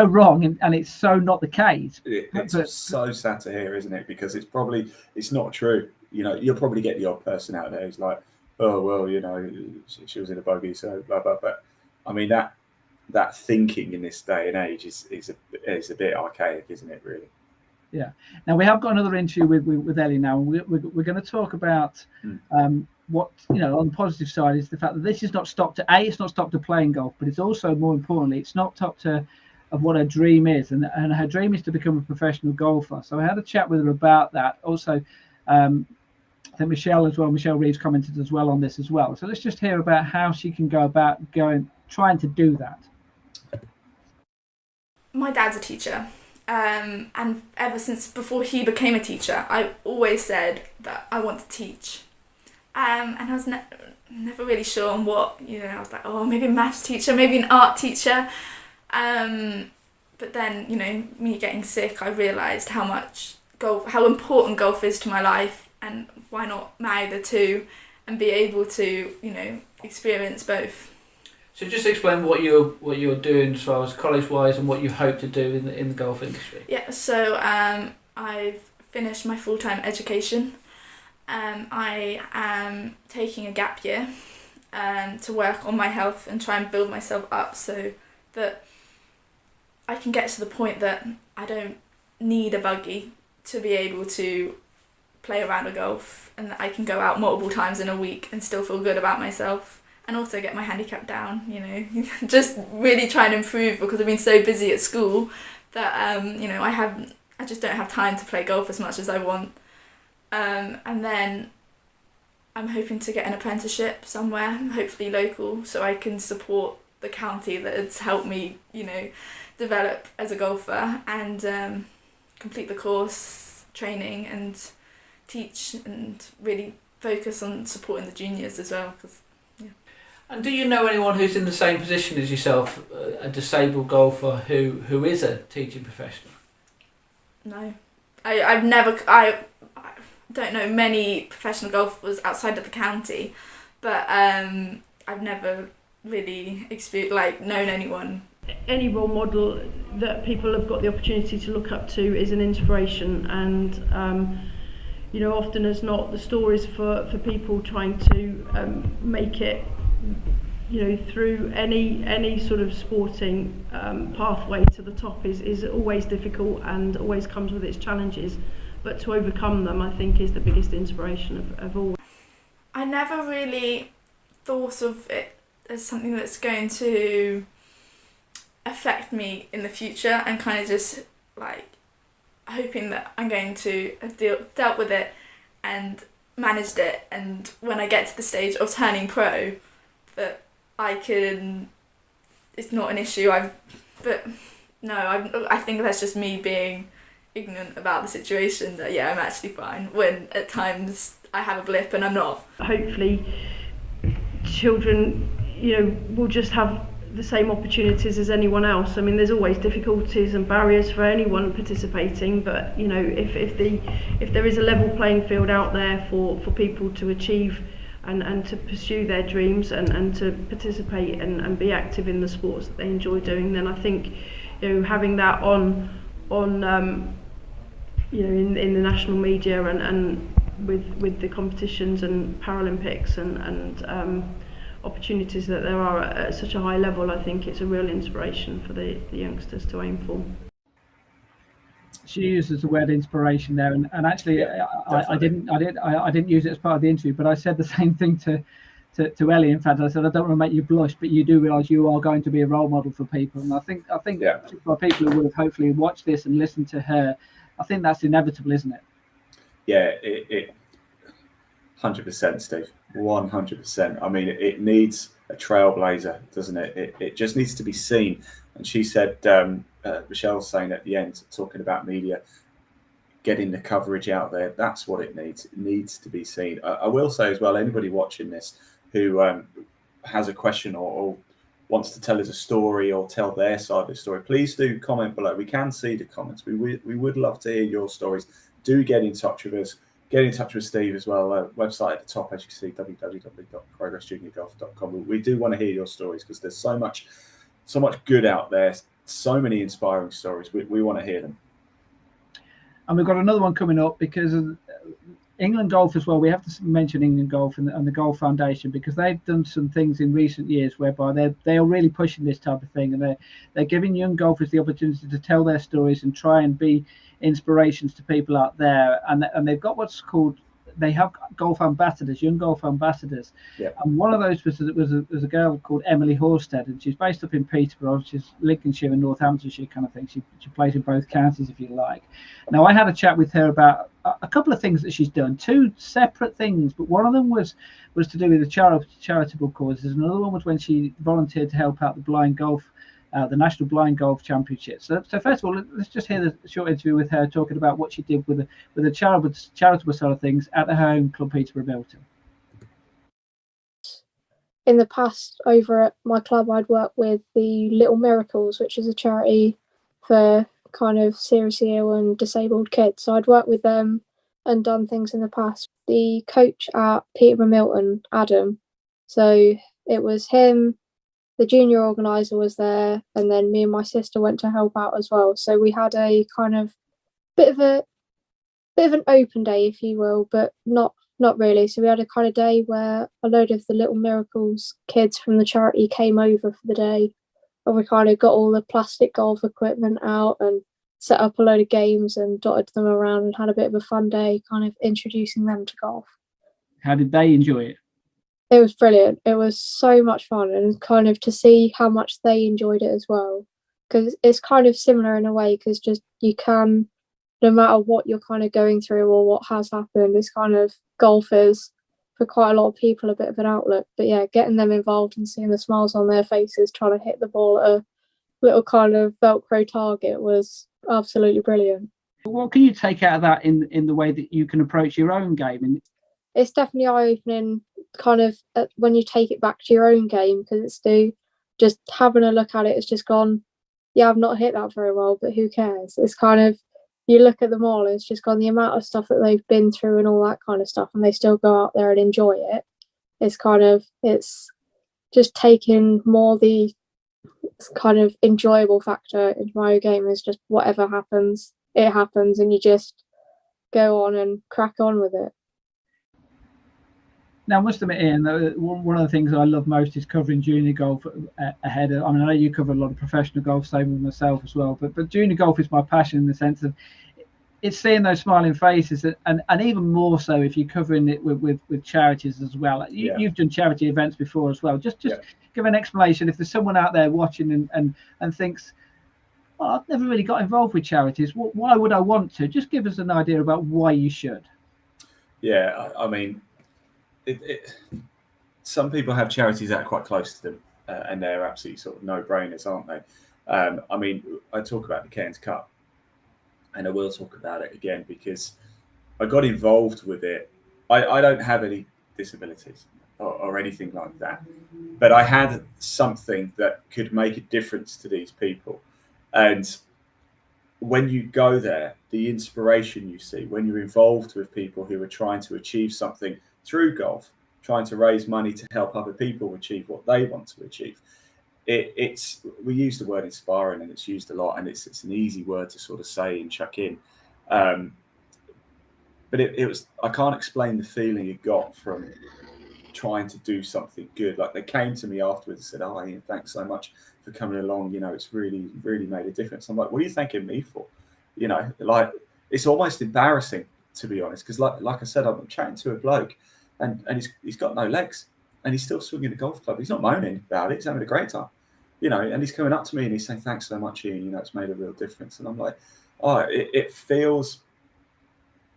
wrong, and it's so not the case. It's so sad to hear, isn't it? Because it's not true. You know, you'll probably get the odd person out there who's like, oh well, you know, she was in a buggy, so blah blah. But I mean, that thinking in this day and age is a bit archaic, isn't it? Really. Yeah. Now we have got another interview with Ellie now. We're going to talk about what, you know, on the positive side is the fact that this is not stopped to it's not stopped to playing golf, but it's also, more importantly, it's not stopped to of what her dream is, and her dream is to become a professional golfer. So I had a chat with her about that. Also, I think Michelle Reeves commented as well on this as well. So let's just hear about how she can go about trying to do that. my dad's a teacher, and ever since before he became a teacher, I always said that I want to teach, and I was never really sure on what, I was like, oh, maybe a maths teacher, maybe an art teacher, but then, me getting sick, I realised how important golf is to my life, and why not marry the two and be able to, experience both. So just explain what you're doing as far as college-wise and what you hope to do in the golf industry. Yeah, so I've finished my full-time education. I am taking a gap year to work on my health and try and build myself up so that I can get to the point that I don't need a buggy to be able to play a round of golf, and that I can go out multiple times in a week and still feel good about myself, and also get my handicap down, just really try and improve, because I've been so busy at school that I just don't have time to play golf as much as I want. And then I'm hoping to get an apprenticeship somewhere, hopefully local, so I can support the county that has helped me, develop as a golfer, and complete the course training and teach, and really focus on supporting the juniors as well. And do you know anyone who's in the same position as yourself, a disabled golfer who is a teaching professional? No, I don't know many professional golfers outside of the county, but I've never really known anyone. Any role model that people have got the opportunity to look up to is an inspiration, and often as not, the stories for people trying to make it through any sort of sporting pathway to the top is always difficult and always comes with its challenges, but to overcome them, I think, is the biggest inspiration of all. I never really thought of it as something that's going to affect me in the future, and kind of just hoping that I'm going to have dealt with it and managed it, and when I get to the stage of turning pro, that I it's not an issue. I think that's just me being ignorant about the situation, that I'm actually fine, when at times I have a blip and I'm not. Hopefully children will just have the same opportunities as anyone else. I mean, there's always difficulties and barriers for anyone participating, but if there is a level playing field out there for people to achieve and to pursue their dreams and to participate and be active in the sports that they enjoy doing, then I think having that on in the national media and with the competitions and Paralympics and opportunities that there are at such a high level, I think it's a real inspiration for the youngsters to aim for. She uses the word inspiration there, and actually, Yeah, I didn't use it as part of the interview, but I said the same thing to Elle. In fact, I said, I don't want to make you blush, but you do realise you are going to be a role model for people, and I think for people who will have hopefully watched this and listened to her, I think that's inevitable, isn't it? Yeah, it 100%, Steve. 100%. I mean, it needs a trailblazer, doesn't it? It just needs to be seen. And she said, Michelle's saying at the end, talking about media, getting the coverage out there, that's what it needs. It needs to be seen. I will say as well, anybody watching this who has a question or wants to tell us a story or tell their side of the story, please do comment below. We can see the comments. We would love to hear your stories. Do get in touch with us. Get in touch with Steve as well. Website at the top, as you can see, www.progressjuniorgolf.com. We do want to hear your stories, because there's so much good out there, so many inspiring stories. We want to hear them. And we've got another one coming up, because of England Golf as well. We have to mention England Golf and the Golf Foundation, because they've done some things in recent years whereby they are really pushing this type of thing, and they're giving young golfers the opportunity to tell their stories and try and be inspirations to people out there. And they've got what's called, they have golf ambassadors, young golf ambassadors. Yeah. And one of those was a girl called Emily Horsted, and she's based up in Peterborough, which is Lincolnshire and Northamptonshire kind of thing. She plays in both counties, if you like. Now, I had a chat with her about a couple of things that she's done, two separate things, but one of them was to do with the charitable causes. Another one was when she volunteered to help out the blind golf the National Blind Golf Championship. So first of all, let's just hear the short interview with her talking about what she did with the charitable side of things at her home club, Peterborough Milton. In the past, over at my club, I'd worked with the Little Miracles, which is a charity for kind of seriously ill and disabled kids. So I'd worked with them and done things in the past. The coach at Peterborough Milton, Adam, so it was him, the junior organiser was there, and then me and my sister went to help out as well. So we had a kind of bit of an open day, if you will, but not really. So we had a kind of day where a load of the Little Miracles kids from the charity came over for the day, and we kind of got all the plastic golf equipment out and set up a load of games and dotted them around and had a bit of a fun day, kind of introducing them to golf. How did they enjoy it? It was brilliant. It was so much fun, and kind of to see how much they enjoyed it as well, because it's kind of similar in a way, because just you can, no matter what you're kind of going through or what has happened, it's kind of golf is for quite a lot of people a bit of an outlet. But yeah, getting them involved and seeing the smiles on their faces trying to hit the ball at a little kind of Velcro target was absolutely brilliant. What can you take out of that in the way that you can approach your own game? And it's definitely eye-opening, kind of when you take it back to your own game, because it's just having a look at it, it's just gone, yeah, I've not hit that very well, but who cares? It's kind of, you look at them all, it's just gone, the amount of stuff that they've been through and all that kind of stuff, and they still go out there and enjoy it. It's kind of, it's just taking more the kind of enjoyable factor into my game. Is just whatever happens, it happens, and you just go on and crack on with it. Now, I must admit, Ian, one of the things I love most is covering junior golf ahead of. I mean, I know you cover a lot of professional golf, same with myself as well. But junior golf is my passion, in the sense of it's seeing those smiling faces, and even more so if you're covering it with charities as well. You've done charity events before as well. Just give an explanation if there's someone out there watching and thinks, oh, I've never really got involved with charities. Why would I want to? Just give us an idea about why you should. Yeah, I mean, some people have charities that are quite close to them, and they're absolutely sort of no-brainers, aren't they? I mean, I talk about the Cairns Cup, and I will talk about it again because I got involved with it. I don't have any disabilities or anything like that, but I had something that could make a difference to these people. And when you go there, the inspiration you see when you're involved with people who are trying to achieve something through golf, trying to raise money to help other people achieve what they want to achieve. We use the word inspiring, and it's used a lot, and it's an easy word to sort of say and chuck in. But it was, I can't explain the feeling you got from trying to do something good. Like, they came to me afterwards and said, "Oh, Ian, thanks so much for coming along. You know, it's really, really made a difference." I'm like, "What are you thanking me for?" You know, like, it's almost embarrassing, to be honest, because like I said, I'm chatting to a bloke, and he's got no legs, and he's still swinging a golf club. He's not moaning about it. He's having a great time, you know. And he's coming up to me and he's saying, "Thanks so much, Ian. You know, it's made a real difference." And I'm like, oh, it feels,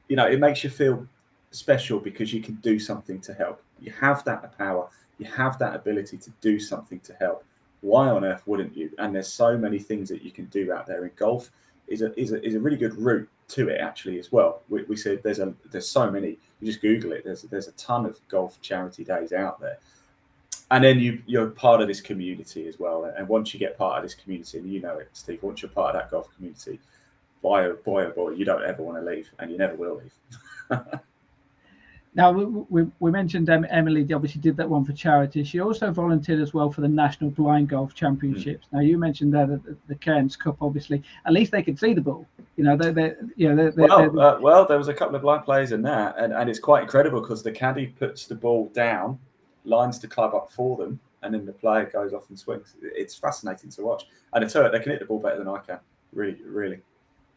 you know, it makes you feel special because you can do something to help. You have that power. You have that ability to do something to help. Why on earth wouldn't you? And there's so many things that you can do out there. And golf is a really good route to it, actually, as well. We said there's so many. You just Google it. There's a ton of golf charity days out there, and then you're part of this community as well. And once you get part of this community, and you know it, Steve, once you're part of that golf community, boy, you don't ever want to leave, and you never will leave. Now, we mentioned Emily obviously did that one for charity. She also volunteered as well for the National Blind Golf Championships. Now, you mentioned there that the Cairns Cup, obviously, at least they could see the ball. You know, well, there was a couple of blind players in that, and it's quite incredible because the caddy puts the ball down, lines the club up for them, and then the player goes off and swings. It's fascinating to watch. And I tell you, they can hit the ball better than I can. Really, really.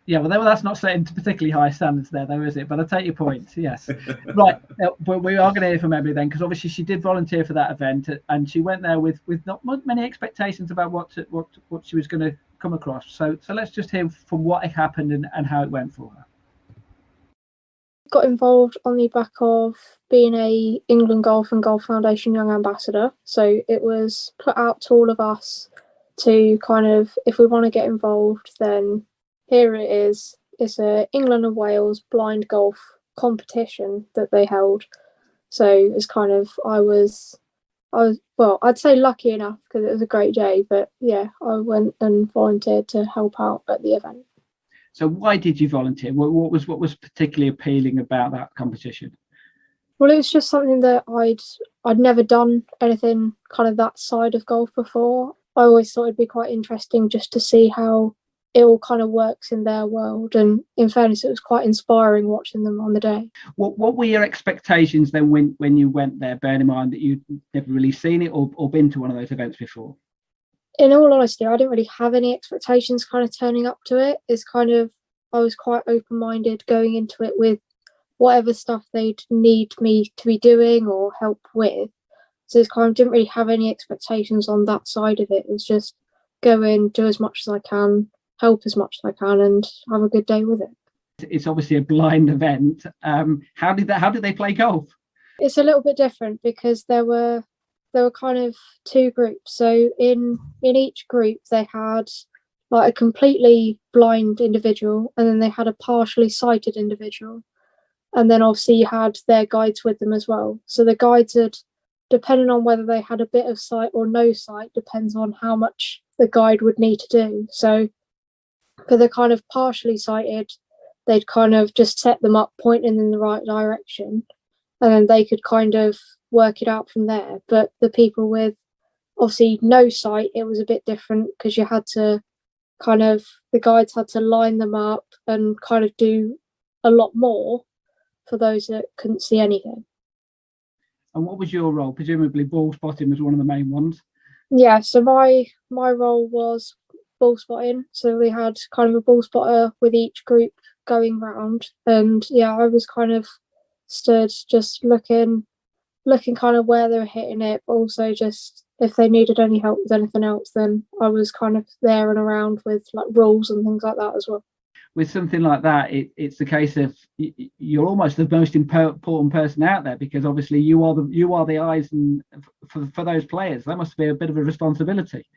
Yeah, well, that's not setting to particularly high standards there, though, is it? But I take your point. Yes, right. But we are going to hear from Emily then, because obviously she did volunteer for that event, and she went there with not many expectations about what she was going to come across. So let's just hear from what happened and how it went for her. Got involved on the back of being a England Golf and Golf Foundation Young Ambassador. So it was put out to all of us to kind of, if we want to get involved, then here it is. It's a England and Wales blind golf competition that they held. So it's kind of, I was well, I'd say lucky enough because it was a great day, but yeah, I went and volunteered to help out at the event. So why did you volunteer? What was particularly appealing about that competition? Well, it was just something that I'd never done anything kind of that side of golf before. I always thought it'd be quite interesting just to see how it all kind of works in their world. And in fairness, it was quite inspiring watching them on the day. What were your expectations then when you went there, bearing in mind that you'd never really seen it or been to one of those events before? In all honesty, I didn't really have any expectations kind of turning up to it. It's kind of, I was quite open-minded going into it with whatever stuff they'd need me to be doing or help with. So it's kind of didn't really have any expectations on that side of it. It was just go in, do as much as I can, help as much as I can, and have a good day with it. It's obviously a blind event. How did they play golf? It's a little bit different because there were kind of two groups. So in each group they had like a completely blind individual, and then they had a partially sighted individual, and then obviously you had their guides with them as well. So the guides had, depending on whether they had a bit of sight or no sight, depends on how much the guide would need to do. So for the kind of partially sighted, they'd kind of just set them up pointing in the right direction, and then they could kind of work it out from there. But the people with obviously no sight, it was a bit different because you had to kind of, the guides had to line them up and kind of do a lot more for those that couldn't see anything. And what was your role? Presumably ball spotting was one of the main ones. Yeah, so my role was ball spotting. So we had kind of a ball spotter with each group going round, and yeah, I was kind of stood just looking kind of where they were hitting it, but also just if they needed any help with anything else, then I was kind of there and around with like rules and things like that as well. With something like that, it's the case of you're almost the most important person out there, because obviously you are the eyes and for those players. That must be a bit of a responsibility.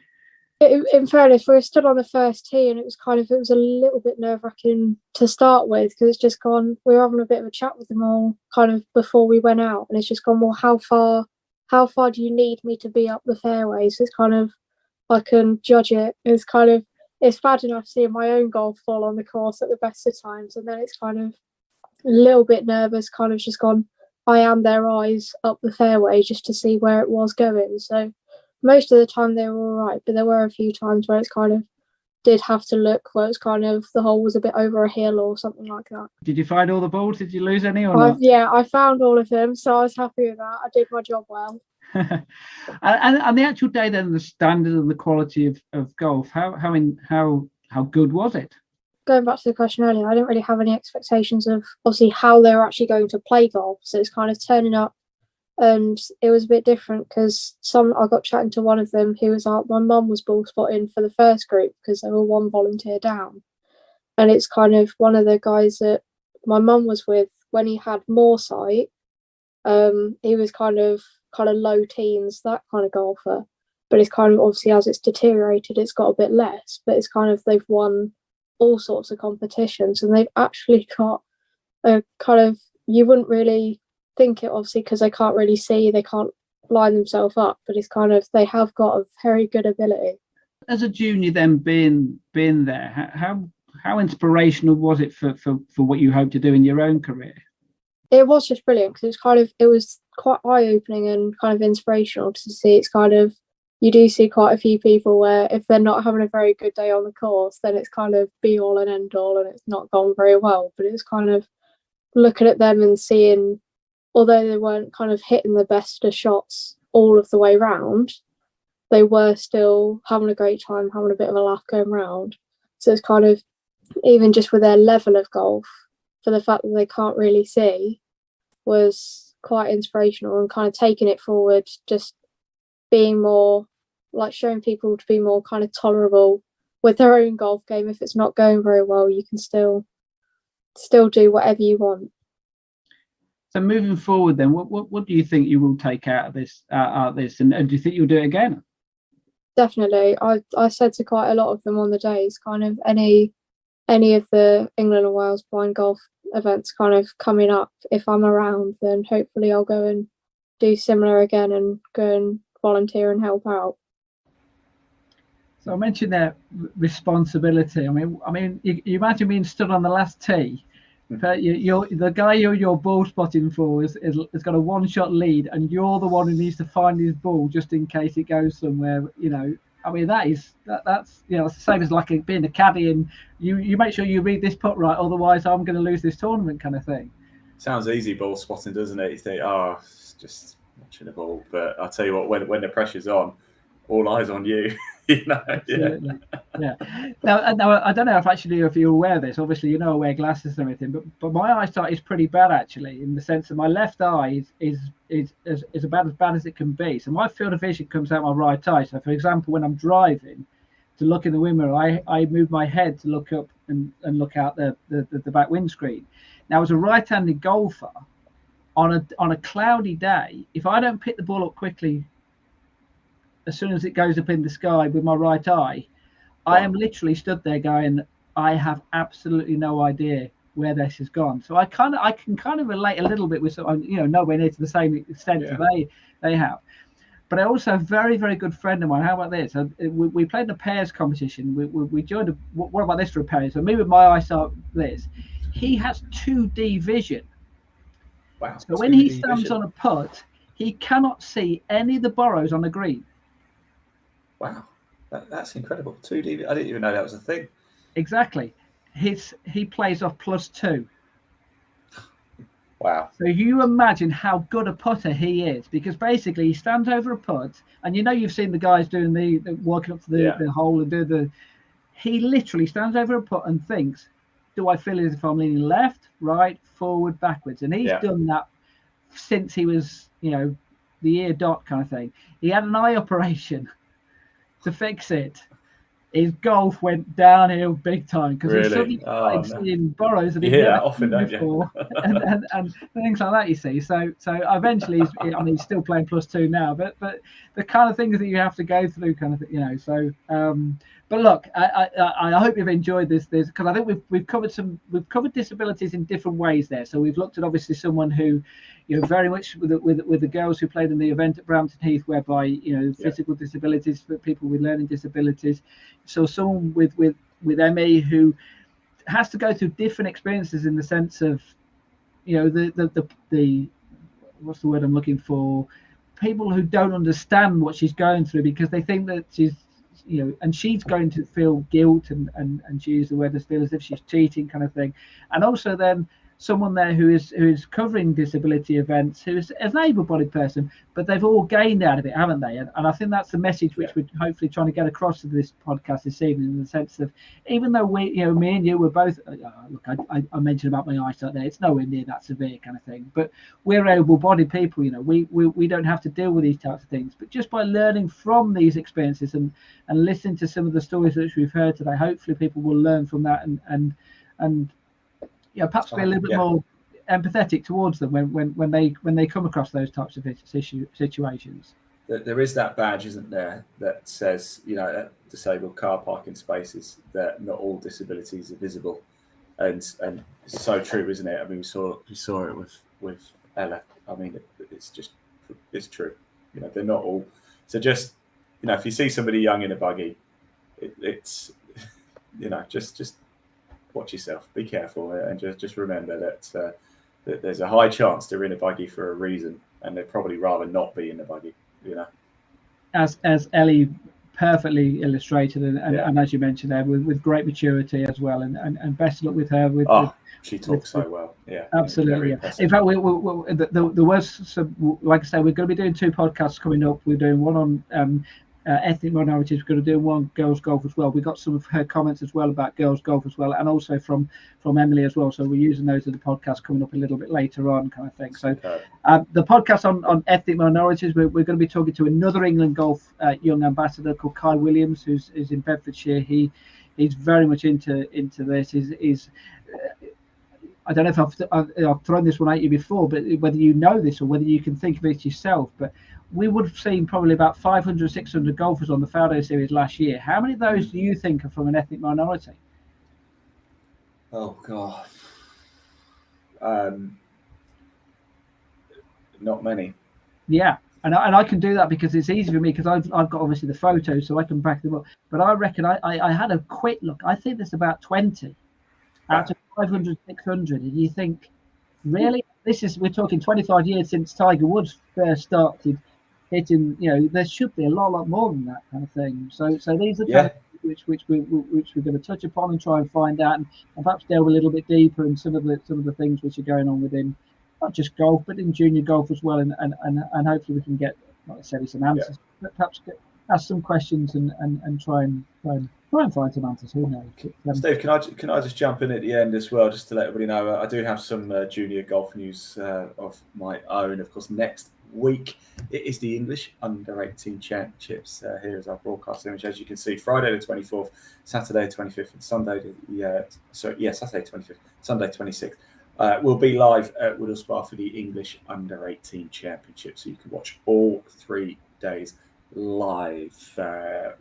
In fairness, we were stood on the first tee, and it was a little bit nerve-wracking to start with, because it's just gone, we were having a bit of a chat with them all kind of before we went out, and it's just gone, well, how far do you need me to be up the fairway? So it's kind of, I can judge it. It's kind of, it's bad enough seeing my own golf fall on the course at the best of times, and then it's kind of a little bit nervous, kind of just gone, I am their eyes up the fairway just to see where it was going. So most of the time they were all right, but there were a few times where it's kind of did have to look where it's kind of the hole was a bit over a hill or something like that. Did you find all the balls? Did you lose any or not? Yeah, I found all of them, so I was happy with that. I did my job well. and the actual day then, the standard and the quality of golf, how good was it? Going back to the question earlier, I didn't really have any expectations of obviously how they were actually going to play golf. So it's kind of turning up, and it was a bit different because I got chatting to one of them who was like, my mum was ball spotting for the first group because they were one volunteer down. And it's kind of one of the guys that my mum was with when he had more sight. He was kind of low teens, that kind of golfer. But it's kind of obviously as it's deteriorated, it's got a bit less. But it's kind of they've won all sorts of competitions, and they've actually got a kind of, you wouldn't really think it obviously because they can't really see, they can't line themselves up, but it's kind of, they have got a very good ability. As a junior then being there, how inspirational was it for what you hope to do in your own career? It was just brilliant because it was quite eye-opening and kind of inspirational to see. It's kind of, you do see quite a few people where if they're not having a very good day on the course, then it's kind of be all and end all and it's not gone very well. But it's kind of looking at them and seeing, although they weren't kind of hitting the best of shots all of the way round, they were still having a great time, having a bit of a laugh going round. So it's kind of, even just with their level of golf, for the fact that they can't really see, was quite inspirational, and kind of taking it forward, just being more, like showing people to be more kind of tolerable with their own golf game. If it's not going very well, you can still do whatever you want. So moving forward, then, what do you think you will take out of this? And do you think you'll do it again? definitely. I said to quite a lot of them on the days, kind of any of the England and Wales blind golf events kind of coming up, if I'm around, then hopefully I'll go and do similar again and go and volunteer and help out. So I mentioned that responsibility. I mean, you imagine being stood on the last tee. But the guy you're ball spotting for has got a one-shot lead, and you're the one who needs to find his ball just in case it goes somewhere. I mean, that's it's the same as like being a caddy, and you make sure you read this putt right, otherwise I'm going to lose this tournament, kind of thing. Sounds easy ball spotting, doesn't it? You think, oh, it's just watching the ball, but I'll tell you what, when the pressure's on, all eyes on you. Absolutely. Yeah. Now, I don't know if you're aware of this. Obviously, I wear glasses and everything, but my eyesight is pretty bad actually, in the sense that my left eye is about as bad as it can be. So my field of vision comes out my right eye. So, for example, when I'm driving, to look in the window, I move my head to look up and look out the back windscreen. Now, as a right-handed golfer, on a cloudy day, if I don't pick the ball up quickly, as soon as it goes up in the sky with my right eye, I am literally stood there going, I have absolutely no idea where this has gone. So I can kind of relate a little bit with someone, nowhere near to the same extent that they have. But I also have a very, very good friend of mine. How about this? We played in a pairs competition. We joined what about this for a pair? So me with my eyesight, this. He has 2D vision. Wow. So when he stands on a putt, he cannot see any of the borrows on the green. Wow, that's incredible. 2D. I didn't even know that was a thing. Exactly. He plays off +2. Wow. So you imagine how good a putter he is, because basically he stands over a putt, and you've seen the guys doing the walking up to the hole and do he literally stands over a putt and thinks, do I feel as if I'm leaning left, right, forward, backwards? And he's done that since he was, the ear dot kind of thing. He had an eye operation to fix it. His golf went downhill big time because he suddenly started seeing borrows that he'd never seen before, and things like that. You see, so eventually he's still playing +2 now, but the kind of things that you have to go through, kind of thing, So, but look, I hope you've enjoyed this because I think we've covered disabilities in different ways there. So we've looked at obviously someone who, very much with the girls who played in the event at Brampton Heath, whereby physical disabilities for people with learning disabilities. So someone with ME who has to go through different experiences in the sense of, the what's the word I'm looking for? People who don't understand what she's going through because they think that she's, and she's going to feel guilt and she used the word to feel as if she's cheating, kind of thing. And also then someone there who is covering disability events, who is an able-bodied person, but they've all gained out of it, haven't they? And I think that's the message which we're hopefully trying to get across to this podcast this evening, in the sense of, even though me and you were both, look, I mentioned about my eyesight there, it's nowhere near that severe kind of thing, but we're able-bodied people, we don't have to deal with these types of things, but just by learning from these experiences and listening to some of the stories that we've heard today, hopefully people will learn from that and perhaps be a little bit more empathetic towards them when they come across those types of situations. There is that badge, isn't there, that says, at disabled car parking spaces, that not all disabilities are visible, and it's so true, isn't it? I mean, we saw it with Elle. I mean, it's true. They're not all. So just if you see somebody young in a buggy, it's just watch yourself, be careful, and just remember that there's a high chance they're in a buggy for a reason, and they'd probably rather not be in a buggy. As Elle perfectly illustrated, and as you mentioned there, with great maturity as well, and best luck with her. She talks so well. Yeah, absolutely. In fact, there was some, like I say, we're going to be doing 2 podcasts coming up. We're doing one on ethnic minorities. We're going to do one girls golf as well. We got some of her comments as well about girls golf as well, and also from Emily as well. So we're using those in the podcast coming up a little bit later on, kind of thing. So the podcast on ethnic minorities, we're going to be talking to another England golf young ambassador called Kai Williams, who's in Bedfordshire. He's very much into this. He's I don't know if I've thrown this one at you before, but whether you know this or whether you can think of it yourself, but we would have seen probably about 500, 600 golfers on the Fowler Series last year. How many of those do you think are from an ethnic minority? Oh God, not many. Yeah, and I can do that because it's easy for me because I've got obviously the photos, so I can back them up. But I reckon I had a quick look. I think there's about 20 out of 500, 600. And you think, really? We're talking 25 years since Tiger Woods first started hitting. There should be a lot more than that kind of thing. So these are kind of which we're going to touch upon and try and find out, and perhaps delve a little bit deeper in some of the things which are going on within not just golf but in junior golf as well, and hopefully we can get, not necessarily some answers, but perhaps ask some questions and try and find some answers. Who knows? Steve, can I just jump in at the end as well, just to let everybody know? I do have some junior golf news of my own. Of course, next week it is the English Under-18 Championships. Here is our broadcast image, as you can see. Friday the 24th, Saturday 25th, and Sunday Saturday 25th, Sunday 26th. We'll be live at Woodall Spa for the English Under-18 Championship, so you can watch all 3 days live.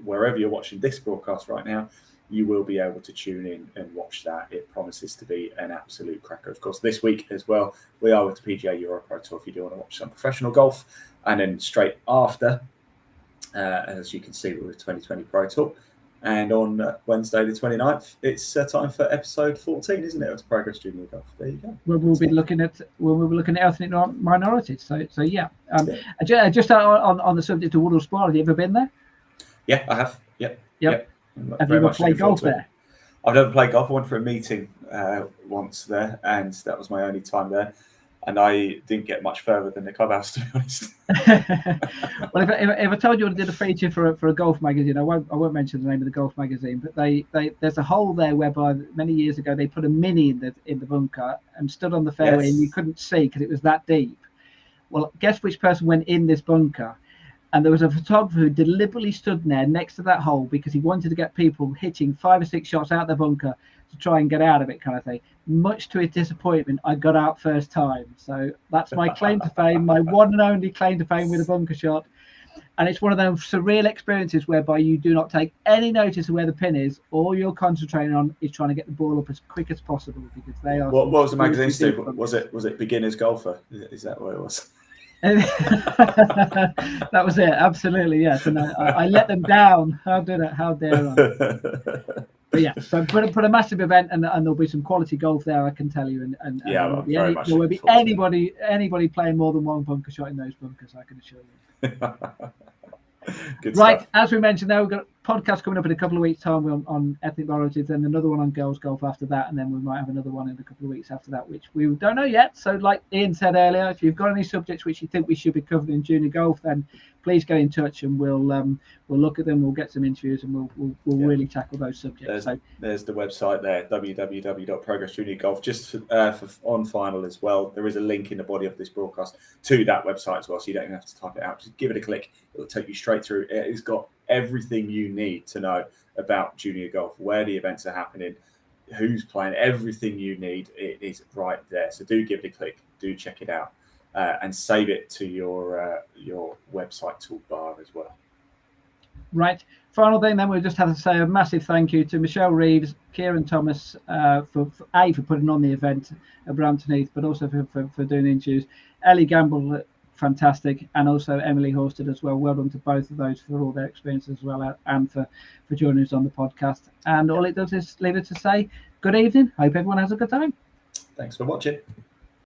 Wherever you're watching this broadcast right now, you will be able to tune in and watch that. It promises to be an absolute cracker. Of course, this week as well, we are with the PGA Euro Pro Tour if you do want to watch some professional golf. And then straight after, as you can see, we're with 2020 Pro Tour. And on Wednesday the 29th, it's time for episode 14, isn't it, of Progress Junior Golf? There you go. We'll be looking at ethnic minorities. So yeah. Just on the subject of Woodall Spa, have you ever been there? Yeah, I have. Yep. Have you ever played golf there? I've never played golf. I went for a meeting once there, and that was my only time there. And I didn't get much further than the clubhouse, to be honest. Well, if I told you I did a feature for a golf magazine, I won't mention the name of the golf magazine, but there's a hole there whereby many years ago they put a mini in the bunker and stood on the fairway, and you couldn't see because it was that deep. Well, guess which person went in this bunker? And there was a photographer who deliberately stood there next to that hole because he wanted to get people hitting 5 or 6 shots out the bunker to try and get out of it, kind of thing. Much to his disappointment, I got out first time. So that's my claim to fame, my one and only claim to fame with a bunker shot. And it's one of those surreal experiences whereby you do not take any notice of where the pin is. All you're concentrating on is trying to get the ball up as quick as possible because they are. What was the magazine, Steve? Was it Beginner's Golfer? Is that what it was? That was it, absolutely, yes. And I let them down. How dare I? But yeah, so put a massive event, and there'll be some quality golf there, I can tell you. And there won't be anybody playing more than one bunker shot in those bunkers, I can assure you. Good right, stuff. as we mentioned, now we've got a podcast coming up in a couple of weeks' time on ethnic minorities, and another one on girls golf after that, and then we might have another one in a couple of weeks after that, which we don't know yet. So like Ian said earlier, if you've got any subjects which you think we should be covering in junior golf, then please get in touch and we'll look at them, we'll get some interviews, and we'll really tackle those subjects. There's the website there, www.progressjuniorgolf. Just for on final as well, there is a link in the body of this broadcast to that website as well, so you don't even have to type it out. Just give it a click, it'll take you straight through. It's got everything you need to know about junior golf, where the events are happening, who's playing, everything you need. It is right there. So do give it a click, do check it out, and save it to your website toolbar as well. Right. Final thing, then we'll just have to say a massive thank you to Michelle Reeves, Kieran Thomas for putting on the event at Brampton Heath, but also for doing the interviews. Elle Gamble, fantastic, and also Emily Horsted as well. Well done to both of those for all their experience as well, and for joining us on the podcast. And all it does is leave it to say good evening. Hope everyone has a good time. Thanks for watching.